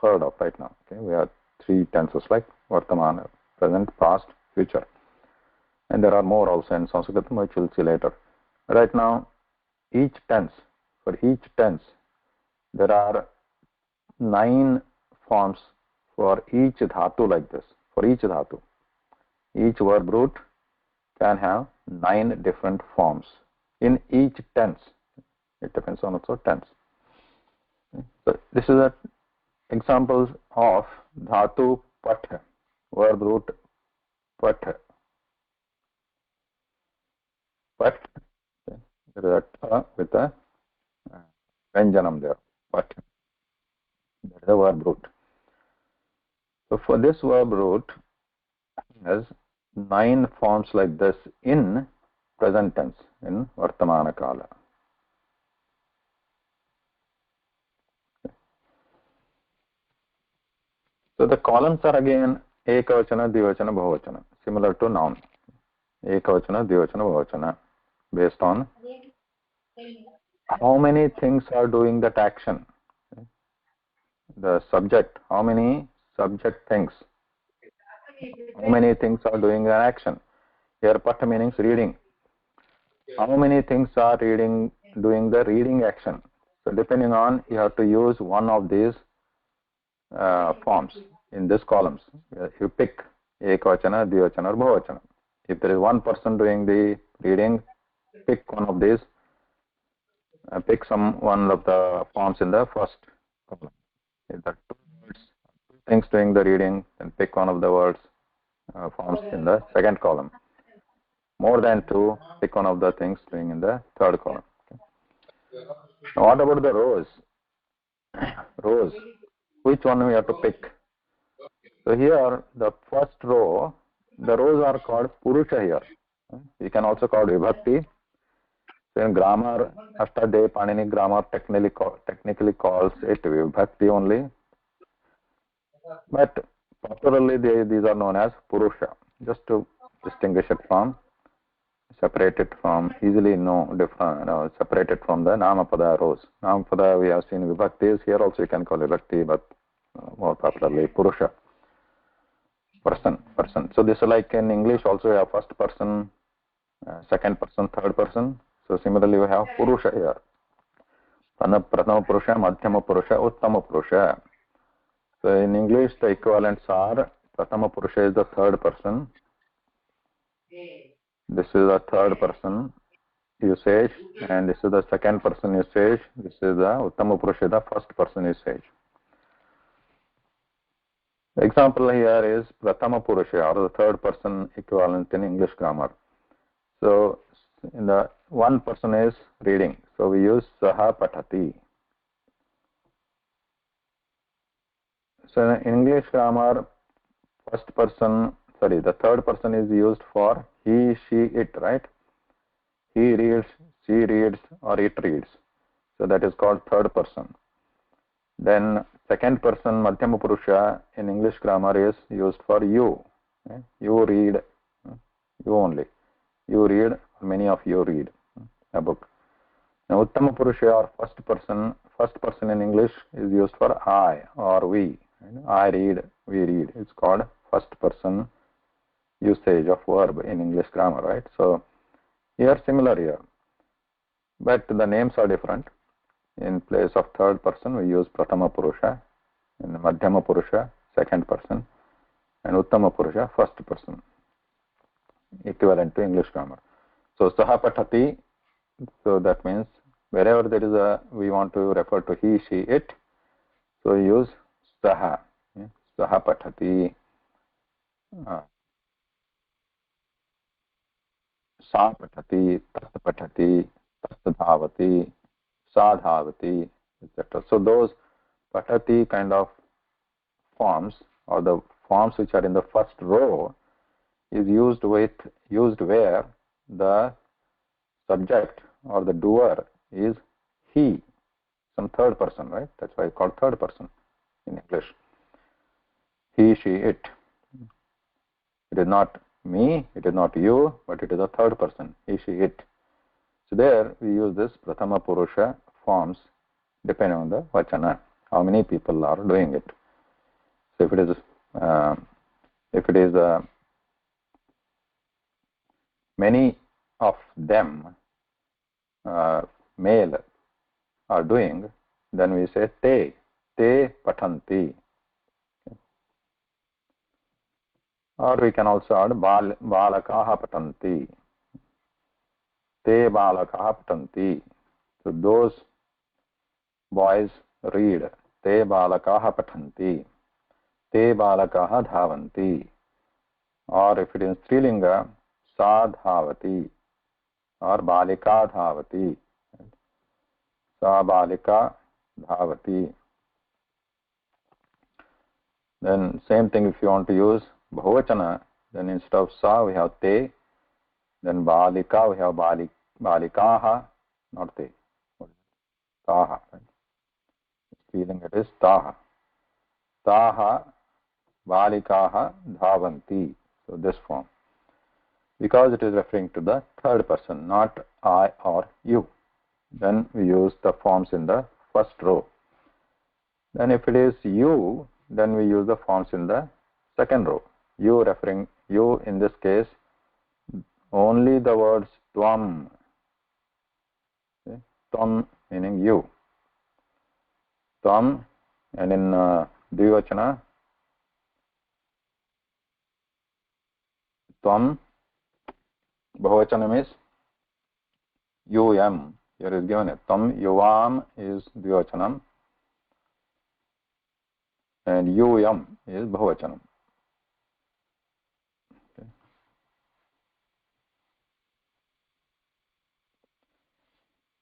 heard of right now. Okay, we have 3 tenses like Vartamana, present, past, future. And there are more also in Sanskrit, which we'll see later. Right now, for each tense, there are 9 forms for each dhatu like this. For each dhatu, each verb root can have 9 different forms in each tense. It depends on also tense. So this is an example of dhatu pat, verb root pat. Pat, there is a with a vyanjanam there. Pat, that is a verb root. So for this verb root, has 9 forms like this in present tense, in Vartamana Kala. So the columns are again ekavachana, dvivachana, bahuvachana, similar to noun. Ekavachana, dvivachana, bahuvachana, based on how many things are doing that action. The subject, how many subject things, how many things are doing an action. Here patta means reading. How many things are doing the reading action. So depending on, you have to use one of these forms in these columns. You pick ekavachana, dvivachana or bahuvachana. If there is one person doing the reading, pick one of these. Pick one of the forms in the first column. If there are two words, two things doing the reading, then pick one of the words forms in the second column. More than two, pick one of the things doing in the third column. Okay. Now what about the rows? Rows. Which one we have to pick? So here, the first row, the rows are called Purusha here. You can also call Vibhakti. So in grammar, Ashtadhyayi Panini grammar technically calls it Vibhakti only. But popularly these are known as Purusha, just to distinguish it from, separate it from, easily separate it from the Namapada rows. Namapada we have seen Vibhaktis, here also you can call Vibhakti, but more popularly Purusha. Person. So this is like in English also you have first person, second person, third person. So similarly we have Purusha here. Prathama Purusha, Madhyama Purusha, Uttama Purusha. So in English the equivalents are Prathama Purusha is the third person. This is the third person usage, and this is the second person usage. This is the Uttama Purusha, the first person usage. Example here is Prathama Purusha, or the third person equivalent in English grammar. So in the one person is reading, so we use Saha Patati. So in English grammar, the third person is used for he, she, it, right? He reads, she reads, or it reads. So that is called third person. Then second person, Madhyama Purusha, in English grammar is used for you. Okay? You read, you only. You read, many of you read a book. Now Uttama Purusha, or first person in English is used for I or we. I read, we read. It's called first person usage of verb in English grammar, right? So here similar here, but the names are different. In place of third person we use Prathama Purusha, in Madhyama Purusha second person, and Uttama Purusha first person, equivalent to English grammar. So Saha Patati, so that means wherever there is we want to refer to he, she, it, so we use Saha. Saha Patati, Sa Patati, Tat Patati, Tat Dhavati, Sa Dhavati, etc. So those Patati kind of forms, or the forms which are in the first row, is used where the subject or the doer is he, some third person, right? That's why it's called third person in English. He, she, it. It is not me, it is not you, but it is a third person, he, she, it. So there we use this Prathama Purusha forms depending on the Vachana, how many people are doing it. So if it is many of them, male, are doing, then we say te patanti. Or we can also add balakaha patanti. Te balakaha patanti. So those boys read. Te balakaha patanti. Te balakaha dhavanti. Or if it is Strilinga, sa dhavati. Or balika dhavati. Sa balika dhavati. Then same thing if you want to use Bahuvachana, then instead of sa we have te, then balika we have balikaha, not te, taha. Right? Feeling it is taha. Taha balikaah dhavanti. So this form, because it is referring to the third person, not I or you. Then we use the forms in the first row. Then if it is you, then we use the forms in the second row. You referring, you in this case, only the words tvam. Okay? Tvam meaning you. Tvam, and in Dvivachana, tvam, Bahuvachanam is yum. Here is given it. Tvam yuvam is Dvivachanam, and yum is Bahuvachanam. Okay.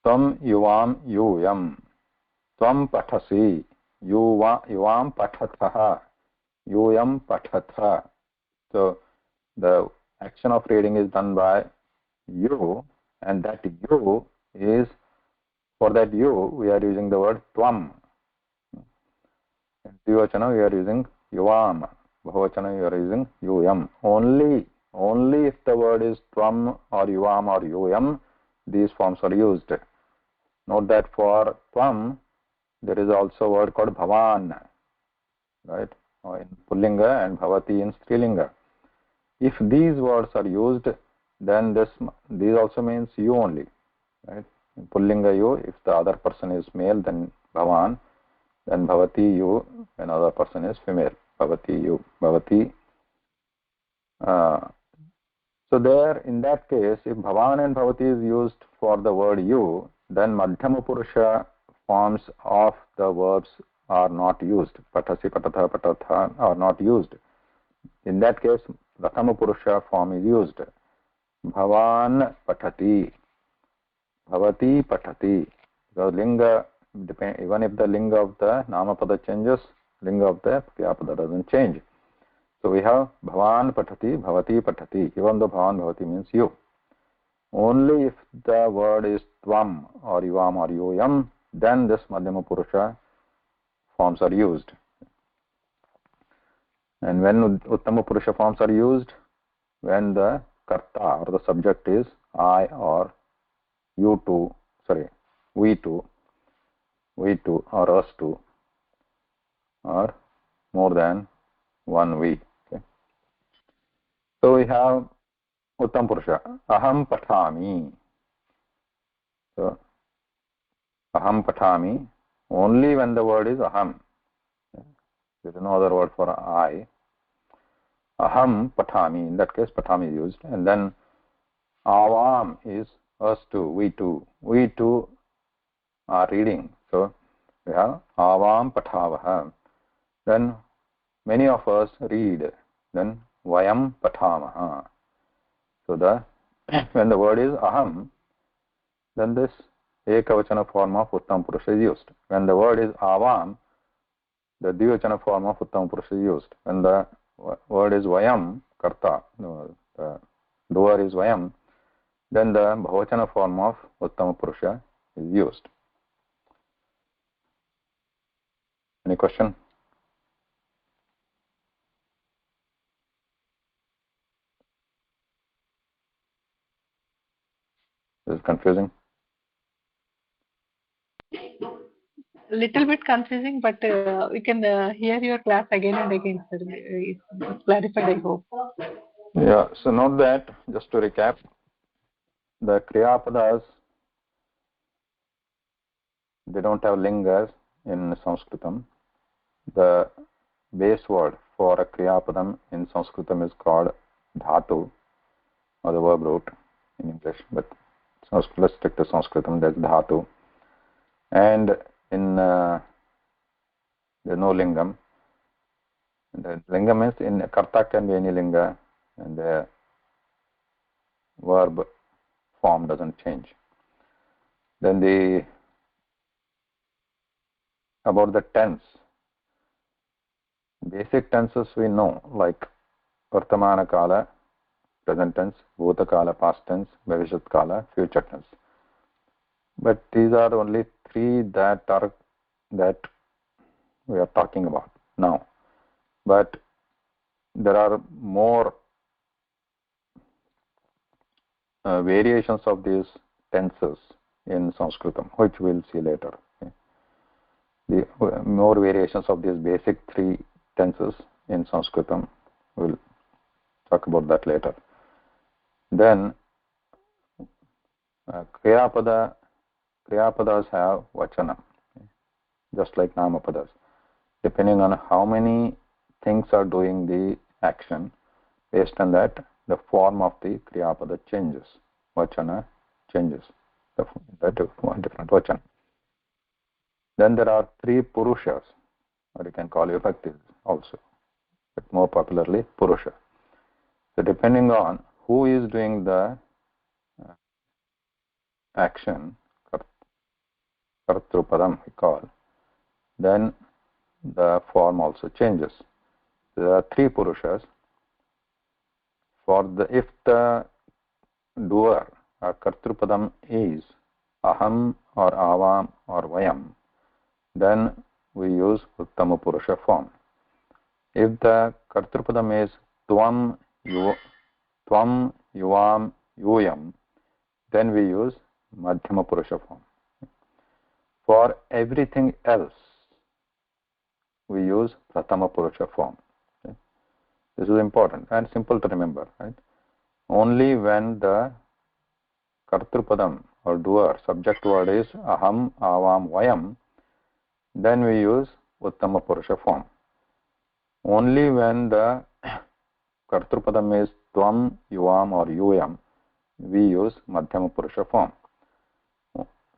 Tvam yuvam yum. Tvam pathasi. Yuvam pathatha. Yum pathatha. So the action of reading is done by you, and that you is, for that you we are using the word tvam. In Dvivachana we are using yuvam. Bahuvachana we are using yum. Only if the word is tvam or yuvam or yum, these forms are used. Note that for tvam there is also a word called bhavan, right? In Pullinga and bhavati in Strilinga. If these words are used, then these also means you only, right? In Pullinga you, if the other person is male, then bhavan, then bhavati you, when other person is female, bhavati you, bhavati. So there, in that case, if bhavan and bhavati is used for the word you, then madhyama purusha forms of the verbs are not used. Patasi, patatha, patatha are not used. In that case, prathama purusha form is used. Bhavan patati, bhavati patati. The linga, even if the linga of the namapada changes, linga of the kriyapada doesn't change. So we have bhavan patati, bhavati patati. Even though bhavan bhavati means you. Only if the word is tvam or yuvam or yum, then this madhyama purusha forms are used. And when uttama purusha forms are used, when the karta or the subject is I or you two, we two, or us two, or more than one we. Okay. So we have uttama purusha, aham pathami. So aham pathami, only when the word is aham. There is no other word for I. Aham pathami, in that case pathami is used. And then avam is us two, we two. We two are reading. So we have avam pathavaha. Then many of us read. Then vayam pathamaha. So when the word is aham, then this ekavachana form of uttam purusha is used. When the word is avam, the dvivachana form of uttam purusha is used. When the word is vayam, karta, the doer is vayam, then the bahuvachana form of uttama purusha is used. Any question? Is it confusing? Little bit confusing, but we can hear your class again and again, sir. It's clarified, I hope. Yeah, so note that, just to recap, the kriyapadas, they don't have lingas in Sanskritam. The base word for a kriyapadam in Sanskritam is called dhatu, or the verb root in English, but let's stick to Sanskritam, that's dhatu. And in there's no lingam. The lingam is in karta can be any linga, and the verb form doesn't change. Then about the tense, basic tenses we know, like vartamana kala, present tense, bhuta kala, past tense, bhavishyat kala, future tense. But these are only three that we are talking about now. But there are more variations of these tenses in Sanskritam, which we'll see later. Okay. The more variations of these basic three tenses in Sanskritam, we'll talk about that later. Then Kriyapadas have vachana, just like Namapadas. Depending on how many things are doing the action, based on that, the form of the Kriyapada changes. Vachana changes. That is one different vachana. Then there are three Purushas, or you can call vibhaktis also, but more popularly Purusha. So depending on who is doing the action, Kartrupadam we call, then the form also changes. There are three Purushas. If the doer or Kartrupadam is aham or avam or vayam, then we use Uttama Purusha form. If the Kartrupadam is tvam, yuvam, yuyam, then we use Madhyama Purusha form. For everything else, we use Prathama Purusha form. Okay. This is important and simple to remember. Right? Only when the Kartrupadam or doer, subject word is aham, avam, vayam, then we use Uttama Purusha form. Only when the Kartrupadam is tvam, yuvam or yuyam, we use Madhyama Purusha form.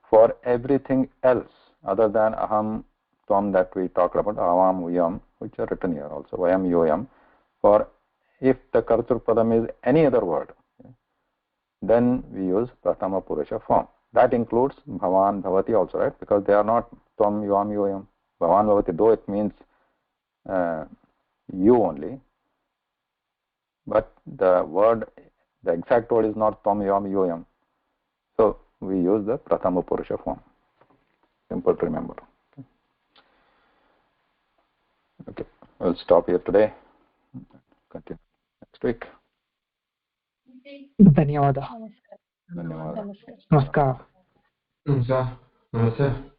For everything else other than aham, tvam that we talked about, avam, yuyam, which are written here also, vayam, yuyam, for if the Kartrupadam is any other word, then we use Prathama Purusha form. That includes Bhavan, Bhavati also, right? Because they are not Tvam, Yuam, Yuyam. Bhavan, Bhavati, though it means you only, but the exact word is not Tvam, Yuam, Yuyam. So we use the Prathama Purusha form. Simple to remember. Okay, we'll stop here today. Continue next week. धन्यवादः नमस्कार धन्यवादः. नमस्कारः Namaste.